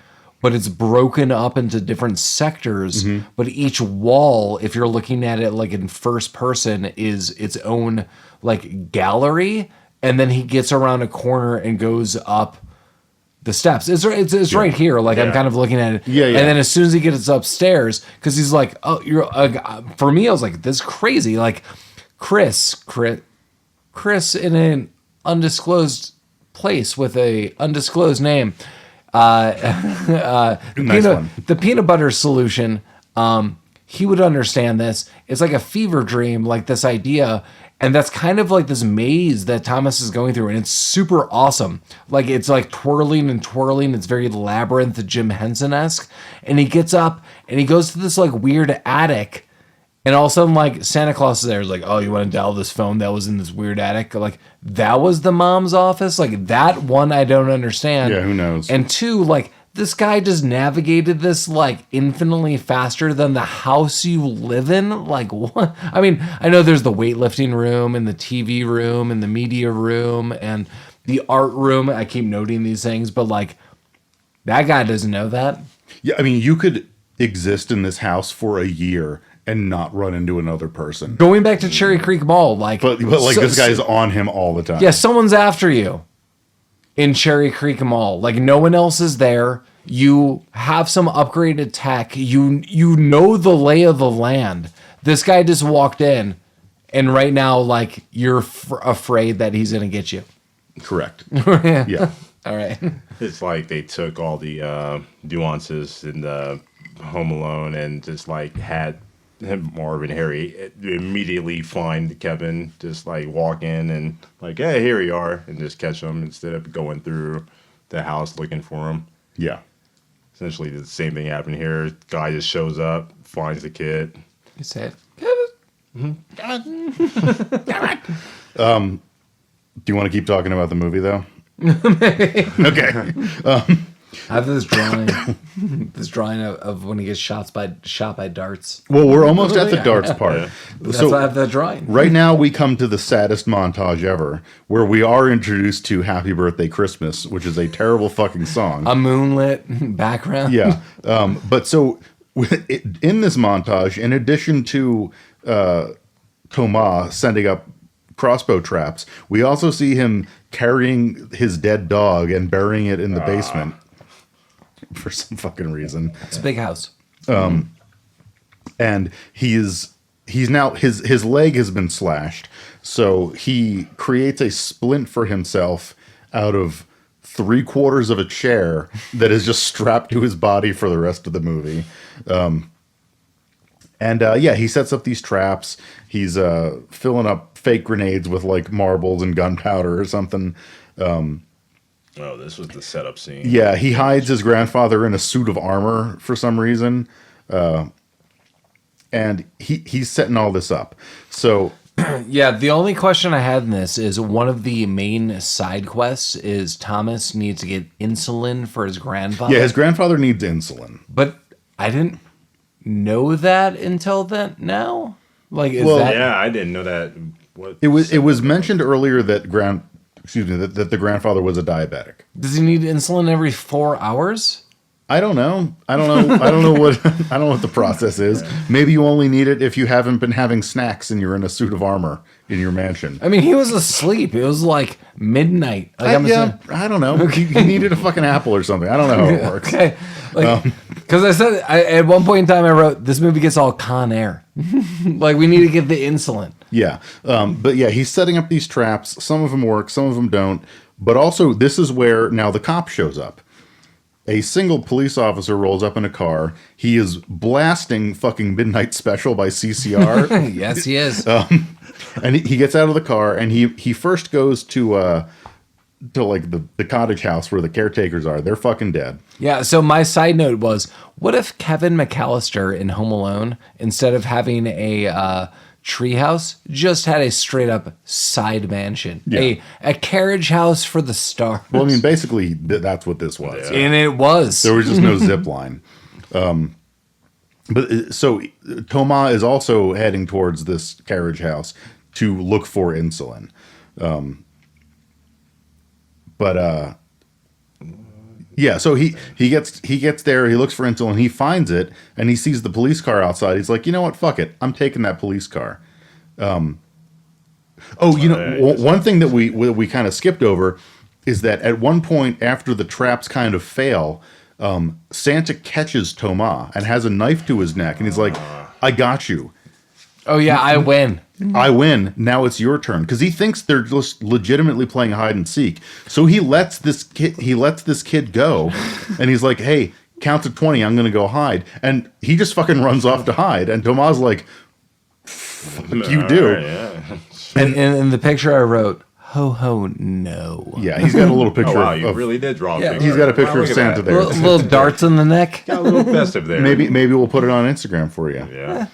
but it's broken up into different sectors. Mm-hmm. But each wall, if you're looking at it like in first person, is its own like gallery. And then he gets around a corner and goes up the steps. It's right here. Like I'm kind of looking at it. Yeah. And then as soon as he gets upstairs, because he's like, oh, you're. For me, I was like, this is crazy. Like Chris in an undisclosed place with a undisclosed name. The peanut butter solution, he would understand this. It's like a fever dream, like this idea, and that's kind of like this maze that Thomas is going through, and it's super awesome. Like it's like twirling and twirling. It's very labyrinth, Jim Henson-esque. And he gets up and he goes to this like weird attic, and all of a sudden like Santa Claus is there. He's like, oh, you want to dial this phone that was in this weird attic? Like that was the mom's office. Like that one, I don't understand. Yeah, who knows? And two, like this guy just navigated this like infinitely faster than the house you live in. Like what? I mean, I know there's the weightlifting room and the TV room and the media room and the art room. I keep noting these things, but like that guy doesn't know that. Yeah, I mean, you could exist in this house for a year and not run into another person. Going back to Cherry Creek Mall, like, but like this guy's on him all the time. Yeah, someone's after you in Cherry Creek Mall. Like no one else is there. You have some upgraded tech. You know the lay of the land. This guy just walked in, and right now, like you're afraid that he's gonna get you. Correct. Yeah. All right. It's like they took all the nuances in the Home Alone and just like had him, Marv and Harry immediately find Kevin, just like walk in and like, hey, here you are, and just catch him instead of going through the house looking for him. Yeah. Essentially the same thing happened here. Guy just shows up, finds the kid. He said, Kevin. Do you want to keep talking about the movie though? Okay. I have this drawing of when he gets shot by darts. Well, we're almost at the darts part. Yeah. That's why I have that drawing. Right now we come to the saddest montage ever, where we are introduced to Happy Birthday Christmas, which is a terrible fucking song. A moonlit background. Yeah. But so in this montage, in addition to Thomas sending up crossbow traps, we also see him carrying his dead dog and burying it in the basement. For some fucking reason. It's a big house. And he is he's now his leg has been slashed, so he creates a splint for himself out of 3/4 of a chair that is just strapped to his body for the rest of the movie. He sets up these traps. He's filling up fake grenades with like marbles and gunpowder or something. Oh, this was the setup scene. Yeah, he hides his grandfather in a suit of armor for some reason. And he's setting all this up. So yeah, the only question I had in this is one of the main side quests is Thomas needs to get insulin for his grandfather. yeah, his grandfather needs insulin. But I didn't know that until then. Now, like, is Well, that? Yeah, I didn't know that. What It was mentioned earlier that that the grandfather was a diabetic. Does he need insulin every 4 hours? I don't know. I don't know what the process is. Maybe you only need it if you haven't been having snacks and you're in a suit of armor in your mansion. I mean, he was asleep. It was like midnight. Like, I don't know. He needed a fucking apple or something. I don't know how it works. Okay, because I said at one point in time I wrote this movie gets all Con Air. Like we need to get the insulin. Yeah. But yeah, he's setting up these traps. Some of them work, some of them don't. But also, this is where now the cop shows up. A single police officer rolls up in a car. He is blasting fucking Midnight Special by CCR. Yes, he is. And he gets out of the car and he first goes to like the cottage house where the caretakers are. They're fucking dead. Yeah, so my side note was, what if Kevin McAllister in Home Alone, instead of having a treehouse, just had a straight up side mansion, Yeah. a carriage house for the stars? Well, I mean, basically, that's what this was. And it was. There was just no zip line. So Thomas is also heading towards this carriage house to look for insulin. Yeah, so he gets there, he looks for insulin, he finds it, and he sees the police car outside. He's like, you know what, fuck it, I'm taking that police car. One thing that we kind of skipped over is that at one point after the traps kind of fail, Santa catches Thomas and has a knife to his neck, and he's like, I got you. Oh yeah, I win. I win. Now it's your turn, because he thinks they're just legitimately playing hide and seek. So he lets this kid go, and he's like, "Hey, count to 20. I'm going to go hide." And he just fucking runs off to hide. And Tomas like, "Fuck you do." Right, yeah. And in the picture I wrote, "Ho ho no." Yeah, he's got a little picture. Oh, wow, you really did draw a Yeah, picture. He's got a picture Wow, of look at Santa that. there. Little darts in the neck. Got a little festive there. Maybe we'll put it on Instagram for you. Yeah.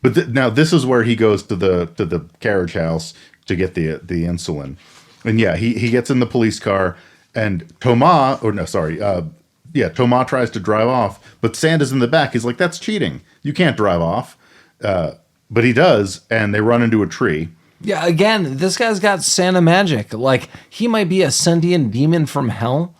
But now this is where he goes to the carriage house to get the insulin, and yeah, he gets in the police car, and Thomas tries to drive off, but Santa's in the back. He's like, "That's cheating. You can't drive off," but he does, and they run into a tree. Yeah, again, this guy's got Santa magic. Like, he might be a sentient demon from hell,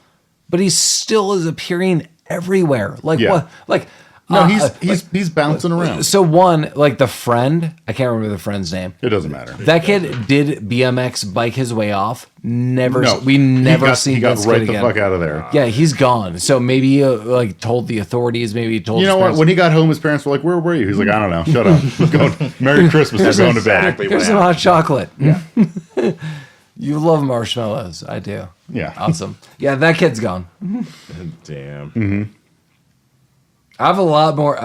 but he still is appearing everywhere. Like, Yeah. what? Like, No, he's bouncing around. so one, like the friend, I can't remember the friend's name. It doesn't matter. That kid did BMX bike his way off. Never, No, we never seen he got this right kid the again. fuck out of there. Yeah, he's gone. So maybe he like told the authorities. Maybe he told. You his know what? parents, When he got home, his parents were like, "Where were you?" He's like, "I don't know. Shut up. Merry Christmas. We're going to bed." Exactly here's what some happened. hot chocolate. Yeah. You love marshmallows. I do. Yeah. Awesome. Yeah, that kid's gone. Damn. Mm-hmm. I have a lot more.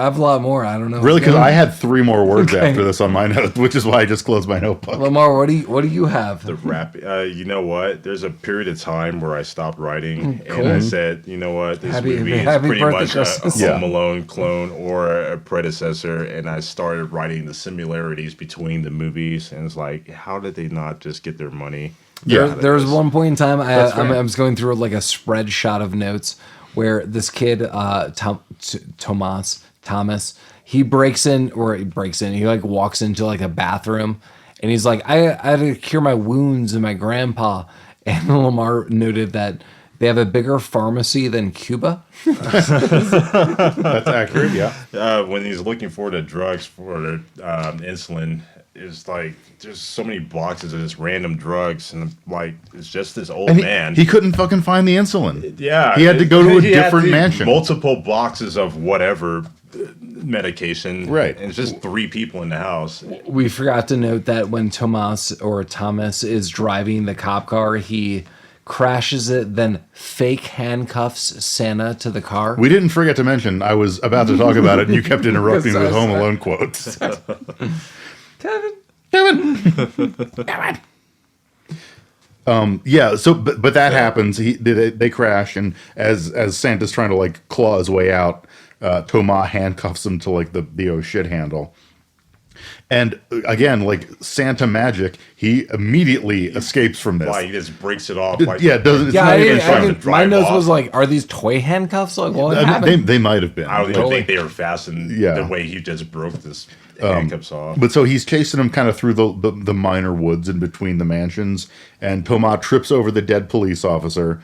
I don't know. Really, because what's I going had 3 more words Okay. after this on my note, which is why I just closed my notebook. on. Lamar, what do you have? The rap. You know what? There's a period of time where I stopped writing, Cool. and I said, you know what? This Happy- movie is happy pretty birthday, much a Christmas. Yeah. Home Alone clone or a predecessor, and I started writing the similarities between the movies, and it's like, how did they not just get their money? Yeah, out of There was this? one point in time I fair. was going through like a spread shot of notes where this kid Thomas he like walks into like a bathroom and he's like, I had to cure my wounds and my grandpa, and Lamar noted that they have a bigger pharmacy than Cuba. That's accurate, yeah. When he's looking for the drugs for the insulin, it's like there's so many boxes of just random drugs, and like it's just this old And man. he couldn't fucking find the insulin. Yeah, He had to go to a he had different these mansion. Multiple boxes of whatever. medication. Right. And it's just 3 people in the house. We forgot to note that when Thomas is driving the cop car, he crashes it, then fake handcuffs Santa to the car. We didn't forget to mention, I was about to talk about it, and you kept interrupting with Home Alone quotes. Kevin! Yeah, so but that happens. They crash, and as Santa's trying to like claw his way out, Thomas handcuffs him to like the oh shit handle. And again, like Santa magic, he immediately escapes from this. Why he just breaks it off? Like, Yeah, it doesn't. It's Yeah, not even fun. my nose off. was like, are these toy handcuffs? Like, what happened? They might have been. I don't even think they were fastened the way he just broke this handcuffs off. But so he's chasing him kind of through the minor woods in between the mansions, and Thomas trips over the dead police officer,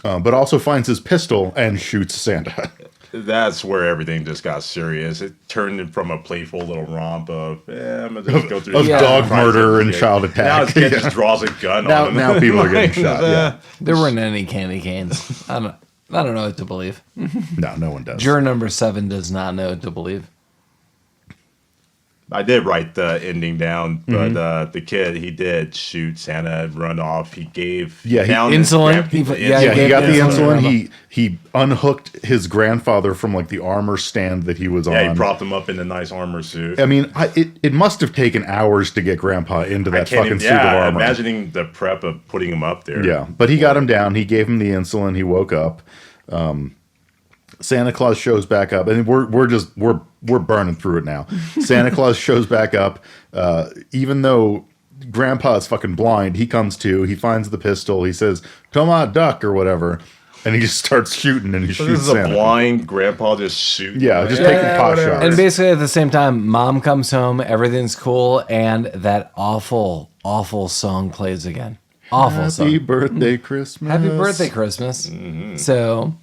but also finds his pistol and shoots Santa. That's where everything just got serious. It turned from a playful little romp of, I'm going to just go through Of this dog surprise murder and kid. child Now attack. his kid just draws a gun on him. Now people are getting shot. Yeah. There weren't any candy canes. I don't know what to believe. No one does. Juror number 7 does not know what to believe. I did write the ending down, but the kid, he did shoot Santa and run off. He gave down insulin. his He got the insulin. insulin. He unhooked his grandfather from like the armor stand that he was on. Yeah, he propped him up in a nice armor suit. I mean, it must have taken hours to get Grandpa into that fucking suit of armor. Imagining the prep of putting him up there. Yeah, but he got him down. He gave him the insulin. He woke up. Santa Claus shows back up, and we're burning through it now. Santa Claus shows back up, even though Grandpa is fucking blind. He comes to. He finds the pistol. He says, "Come on, duck," or whatever, and he just starts shooting. And he So shoots this is Santa. a blind grandpa just shooting. Yeah, just taking pot shots. And basically at the same time, Mom comes home, everything's cool, and that awful, awful song plays again. Awful song. Happy birthday, Christmas. Happy birthday, Christmas. So,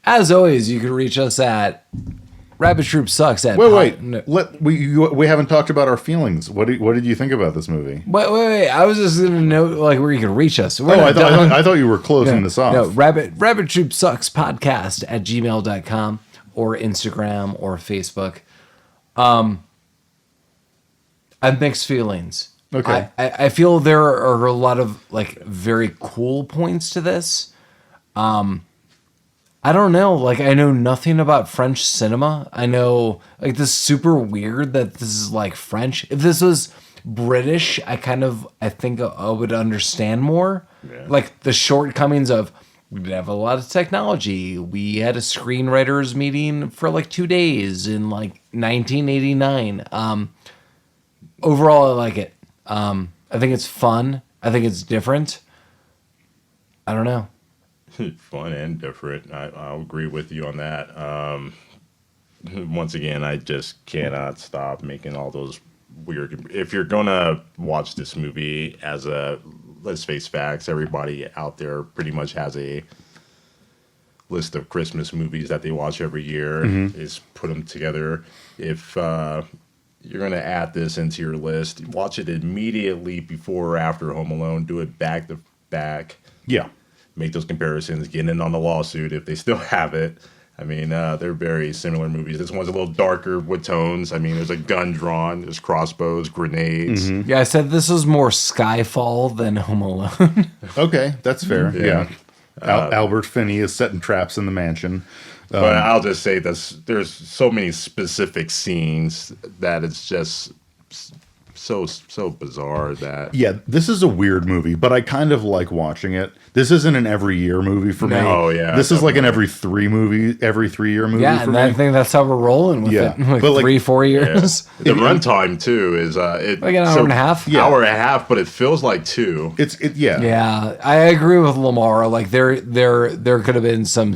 as always, you can reach us at Rabbit Troop Sucks at... Wait. No. We haven't talked about our feelings. What did you think about this movie? Wait. I was just going to note like where you can reach us. I thought you were closing this off. No, Rabbit Troop Sucks podcast at gmail.com or Instagram or Facebook. I have mixed feelings. Okay. I feel there are a lot of like very cool points to this. I don't know. Like, I know nothing about French cinema. I know, like, this is super weird that this is, like, French. If this was British, I think I would understand more. Yeah. Like, the shortcomings of, we didn't have a lot of technology. We had a screenwriters meeting for, like, 2 days in, like, 1989. Overall, I like it. I think it's fun. I think it's different. I don't know. Fun and different. I'll agree with you on that. Once again, I just cannot stop making all those weird... If you're going to watch this movie let's face facts, everybody out there pretty much has a list of Christmas movies that they watch every year. Is put them together. If you're going to add this into your list, watch it immediately before or after Home Alone. Do it back to back. Yeah. Make those comparisons, get in on the lawsuit if they still have it. I mean, they're very similar movies. This one's a little darker with tones. I mean, there's a gun drawn, there's crossbows, grenades. Yeah, I said this was more Skyfall than Home Alone. Okay, that's fair. Yeah. Albert Finney is setting traps in the mansion. But I'll just say this: there's so many specific scenes that it's just so bizarre that... Yeah, this is a weird movie, but I kind of like watching it. This isn't an every year movie for me. Oh, yeah. This is like an every 3 year movie Yeah, for and me. I think that's how we're rolling with it. Like but 3-4 years. The runtime too is Like an hour and a half? Yeah. Hour and a half, but it feels like 2. Yeah, I agree with Lamar. Like there could have been some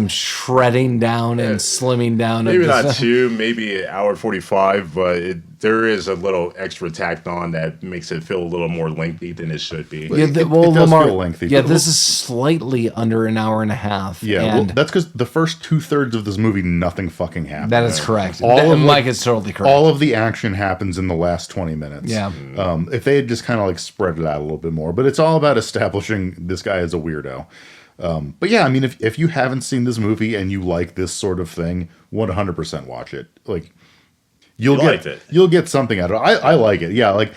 shredding down and slimming down. Maybe not 2, maybe an hour 45, but there is a little extra tacked on that makes it feel a little more lengthy than it should be. Yeah, it does Lamar, feel lengthy. Yeah, this is slightly under an hour and a half. Yeah, and well, that's because the first 2/3 of this movie, nothing fucking happens. that is correct. It's totally correct. All of the action happens in the last 20 minutes. Yeah. If they had just kind of like spread it out a little bit more, but it's all about establishing this guy as a weirdo. But yeah, I mean, if you haven't seen this movie and you like this sort of thing, 100% watch it. Like, you'll get something out of it. I like it. Yeah, like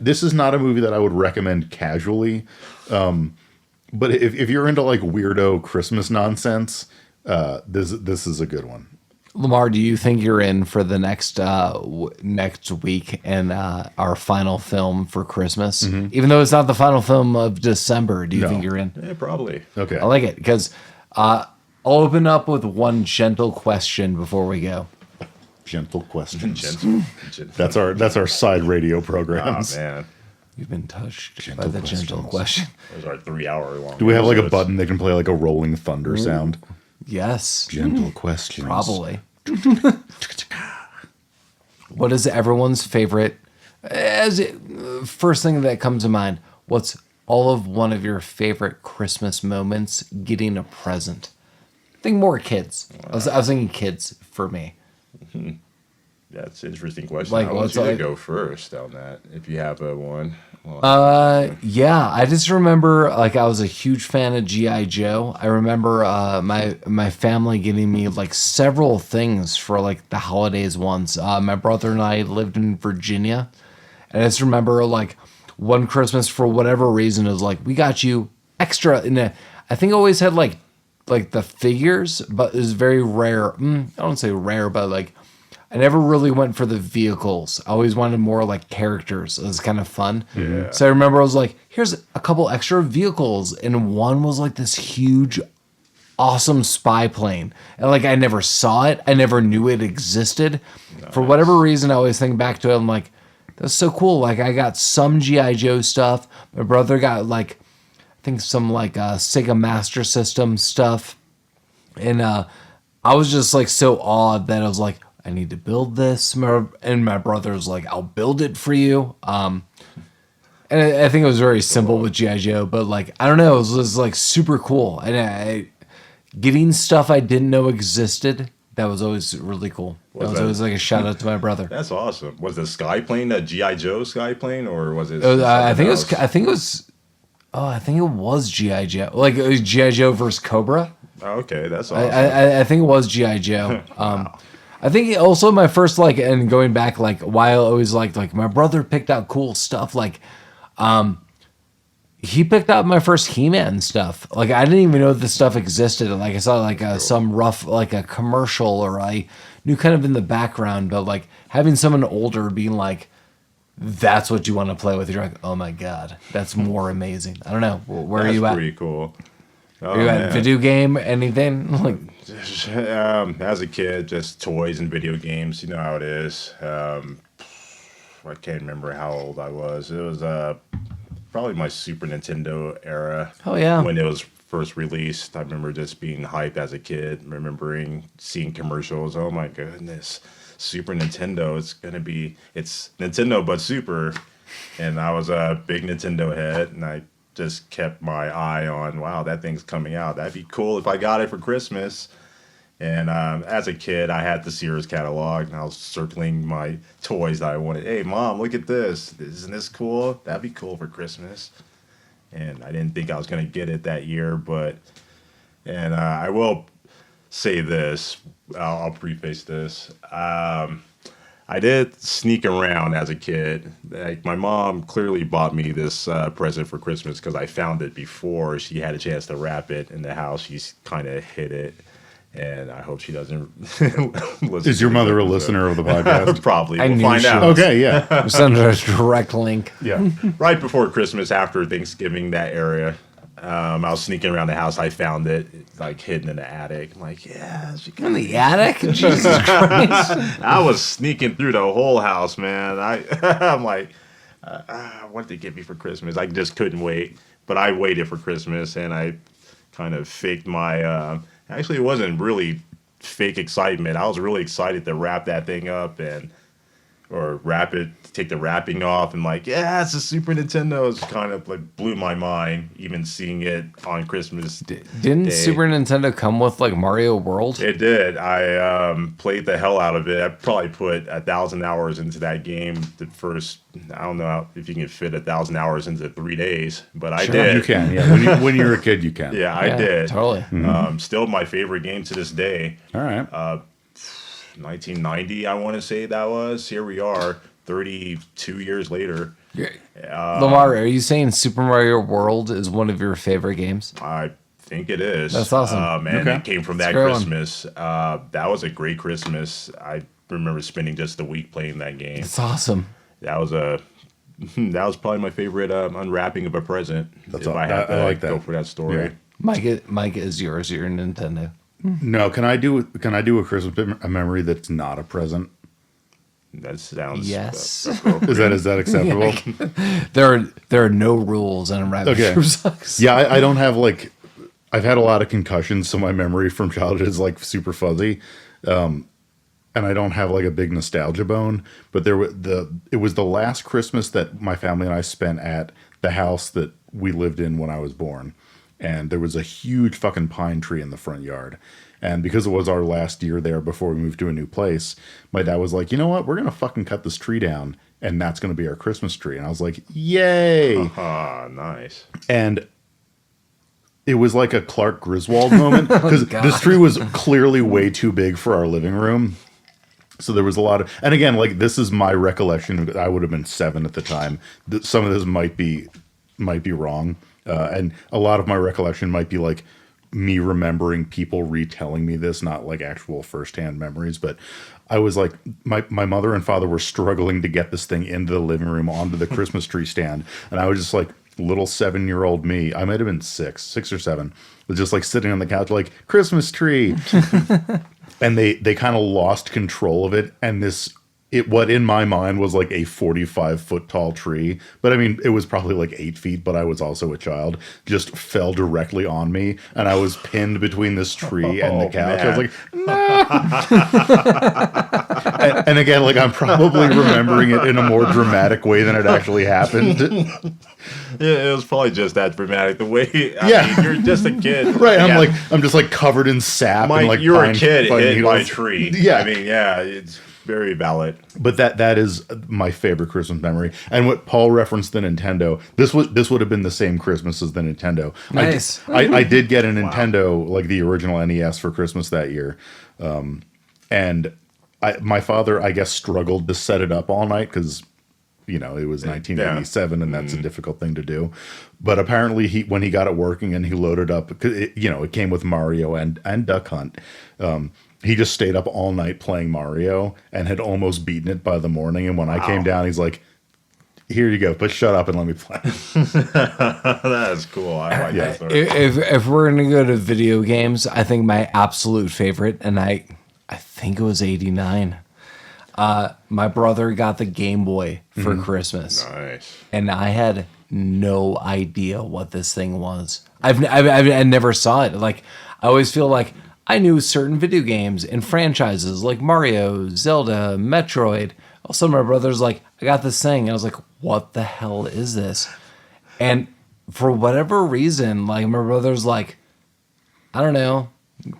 this is not a movie that I would recommend casually. But if you're into like weirdo Christmas nonsense, this is a good one. Lamar, do you think you're in for the next next week and our final film for Christmas? Mm-hmm. Even though it's not the final film of December, do you think you're in? Yeah, probably. Okay. I like it because I'll open up with one gentle question before we go. Gentle questions. Gentle. That's our side radio programs. Oh, man. You've been touched Gentle by the questions. gentle question. Those are 3-hour long. Do we have like a episodes. button that can play like a rolling thunder sound? Yes. Gentle questions. Probably. What is everyone's favorite? First thing that comes to mind, what's all of one of your favorite Christmas moments getting a present? I think more kids. I was thinking kids for me. That's an interesting question. Like, I want what's you to like- go first on that, if you have one. Well, Yeah, I just remember like I was a huge fan of G.I. Joe. I remember my family getting me like several things for like the holidays once. My brother and I lived in Virginia, and I just remember like one Christmas for whatever reason it was like we got you extra. And I think I always had like the figures, but it was very rare. I don't say rare, but like I never really went for the vehicles. I always wanted more like characters. It was kind of fun. Yeah. So I remember I was like, here's a couple extra vehicles. And one was like this huge, awesome spy plane. And like I never saw it. I never knew it existed. Nice. For whatever reason, I always think back to it. I'm like, that's so cool. Like I got some G.I. Joe stuff. My brother got like, I think some like Sega Master System stuff. And I was just like so awed that I was like, I need to build this. And my brother was like, I'll build it for you. And I think it was very simple with G.I. Joe, but like, I don't know, it was like super cool. And getting stuff I didn't know existed, that was always really cool. That was always like a shout out to my brother. That's awesome. Was the Skyplane a G.I. Joe Skyplane, or was it? I think it was G.I. Joe. Like it was G.I. Joe versus Cobra. Oh, okay, that's awesome. I think it was G.I. Joe. Wow. I think also my first like, and going back like why I always liked like my brother picked out cool stuff like he picked out my first He-Man stuff. Like I didn't even know this stuff existed. Like I saw like some rough like a commercial, or I knew kind of in the background, but like having someone older being like, that's what you want to play with, you're like, oh my god, that's more amazing. I don't know, where are you at? That's pretty cool. Are you at video game, anything? Like as a kid, just toys and video games. You know how it is. I can't remember how old I was. It was probably my Super Nintendo era. Oh yeah. When it was first released, I remember just being hyped as a kid. Remembering seeing commercials. Oh my goodness, Super Nintendo! It's Nintendo but Super. And I was a big Nintendo head, and I just kept my eye on, wow, that thing's coming out. That'd be cool if I got it for Christmas. And as a kid, I had the Sears catalog, and I was circling my toys that I wanted. Hey, Mom, look at this. Isn't this cool? That'd be cool for Christmas. And I didn't think I was going to get it that year, and I will say this. I'll preface this. I did sneak around as a kid. Like my mom clearly bought me this present for Christmas because I found it before she had a chance to wrap it in the house. She's kind of hid it, and I hope she doesn't listen. Is your mother a listener of the podcast? Probably. I We'll knew find she out. was. Okay, yeah. send her a direct link. Yeah. Right before Christmas, after Thanksgiving, that area. I was sneaking around the house. I found it, like hidden in the attic. I'm like, yeah, she got In the attic? Jesus Christ. I was sneaking through the whole house, man. I'm like, what did they get me for Christmas? I just couldn't wait. But I waited for Christmas, and I kind of faked my. Actually, it wasn't really fake excitement. I was really excited to wrap that thing up and or wrap it, take the wrapping off, and like, yeah, it's a Super Nintendo. It's kind of like blew my mind, even seeing it on Christmas. Didn't Day. Super Nintendo come with like Mario World? It did. I played the hell out of it. I probably put 1,000 hours into that game. The first, I don't know if you can fit 1,000 hours into 3 days, but I did. You can, yeah. When you're a kid, you can. Yeah, I did. Totally. Still my favorite game to this day. All right. 1990, I want to say that was. Here we are, 32 years later. Lamar, are you saying Super Mario World is one of your favorite games? I think it is. That's awesome. And Okay. it came from that Christmas. That was a great Christmas. I remember spending just a week playing that game. It's awesome. That was probably my favorite unwrapping of a present. That's if I had to I like that. go for that story. Yeah. Mike is yours. Your Nintendo. No, can I do a Christmas memory that's not a present? That sounds Yes. appropriate. Is that acceptable? There are no rules in unwrapping Okay. sucks. Yeah, I don't have like, I've had a lot of concussions, so my memory from childhood is like super fuzzy, and I don't have like a big nostalgia bone. But it was the last Christmas that my family and I spent at the house that we lived in when I was born, and there was a huge fucking pine tree in the front yard. And because it was our last year there before we moved to a new place, my dad was like, you know what? We're going to fucking cut this tree down, and that's going to be our Christmas tree. And I was like, yay. Ah, nice. And it was like a Clark Griswold moment because this tree was clearly way too big for our living room. So there was a lot of, and again, like this is my recollection. I would have been 7 at the time. Some of this might be wrong. And a lot of my recollection might be like me remembering people retelling me this, not like actual firsthand memories. But I was like, my mother and father were struggling to get this thing into the living room onto the Christmas tree stand. And I was just like, little 7-year-old me, I might have been 6 or 7, was just like sitting on the couch like, Christmas tree. And they kind of lost control of it. And what in my mind was like a 45-foot tall tree, but I mean, it was probably like 8 feet, but I was also a child, just fell directly on me. And I was pinned between this tree and the couch. Man. I was like, no. and again, like I'm probably remembering it in a more dramatic way than it actually happened. Yeah, it was probably just that dramatic. The way, I Yeah. mean, you're just a kid. Right. Yeah. I'm just like covered in sap. Mike, and like you're a pine kid hit by a needles. tree. Yeah. I mean, yeah, it's very valid. But that is my favorite Christmas memory. And what Paul referenced the Nintendo, this would have been the same Christmas as the Nintendo. Nice. I did get a Nintendo, like the original NES for Christmas that year. And my father, I guess, struggled to set it up all night because, you know, it was 1987 and that's a difficult thing to do. But apparently when he got it working and he loaded up, it came with Mario and Duck Hunt. He just stayed up all night playing Mario and had almost beaten it by the morning. And when I came down, he's like, here you go, but shut up and let me play. That's cool. I like that story. If we're gonna go to video games, I think my absolute favorite, and I think it was '89. My brother got the Game Boy for Christmas, Nice. and I had no idea what this thing was. I never saw it. Like I always feel like I knew certain video games and franchises like Mario, Zelda, Metroid. Also, my brother's like, I got this thing. And I was like, what the hell is this? And for whatever reason, like my brother's like, I don't know,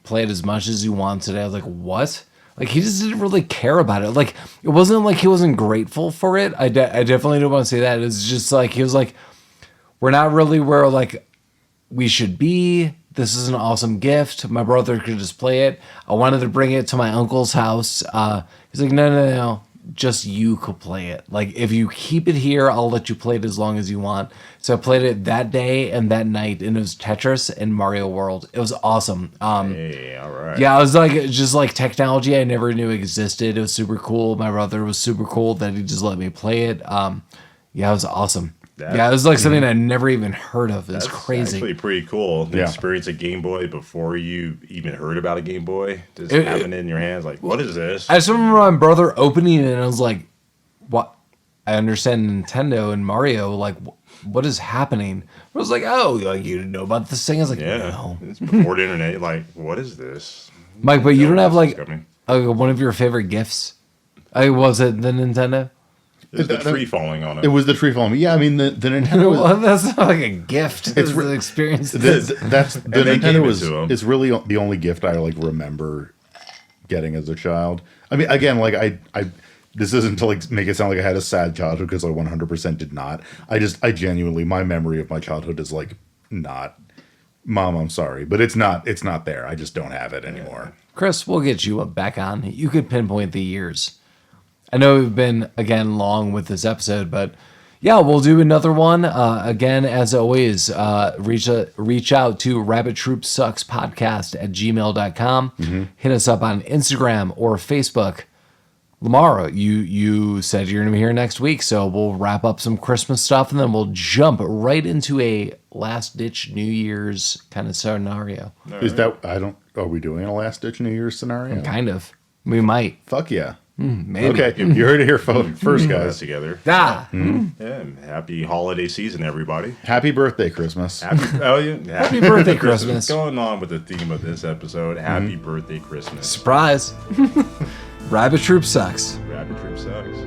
play it as much as you want today. I was like, what? Like he just didn't really care about it. Like it wasn't like he wasn't grateful for it. I definitely don't want to say that. It's just like, he was like, we're not really where like we should be. This is an awesome gift. My brother could just play it. I wanted to bring it to my uncle's house. He's like, no. Just you could play it. Like, if you keep it here, I'll let you play it as long as you want. So I played it that day and that night, and it was Tetris and Mario World. It was awesome. Hey, all right. Yeah, it was like just like technology I never knew existed. It was super cool. My brother was super cool that he just let me play it. Yeah, it was awesome. It was like something I never even heard of. It's crazy. Actually pretty cool. To Yeah. experience a Game Boy before you even heard about a Game Boy. Just having it in your hands, like, what is this? I just remember my brother opening it and I was like, what? I understand Nintendo and Mario. Like, what is happening? I was like, oh, like, you didn't know about this thing? I was like, Yeah, no. it's before the internet. You're like, what is this? Mike, but you don't have like Coming. one of your favorite gifts? Was it the Nintendo? It's the tree falling on it. It was the tree falling. Yeah, I mean the Nintendo was. Well, that's not like a gift. It's an experience. That's the they gave Nintendo it was. to him. It's really the only gift I like remember getting as a child. I mean, again, like I this isn't to like make it sound like I had a sad childhood, because I 100% did not. I genuinely, my memory of my childhood is like not. Mom, I'm sorry, but it's not there. I just don't have it anymore. Chris, we'll get you back on. You could pinpoint the years. I know we've been, again, long with this episode, but yeah, we'll do another one. Again, as always, reach out to rabbittroopsuckspodcast@gmail.com. Hit us up on Instagram or Facebook. Lamar, you said you're going to be here next week, so we'll wrap up some Christmas stuff, and then we'll jump right into a last-ditch New Year's kind of scenario. Is that, are we doing a last-ditch New Year's scenario? Kind of. We might. Fuck yeah. Maybe. Okay, you heard it here first, guys. Together. Ah. Yeah, and happy holiday season, everybody. Happy birthday, Christmas. Happy birthday, Christmas. Going on with the theme of this episode, happy birthday, Christmas. Surprise. Rabbit Troop sucks. Rabbit Troop sucks.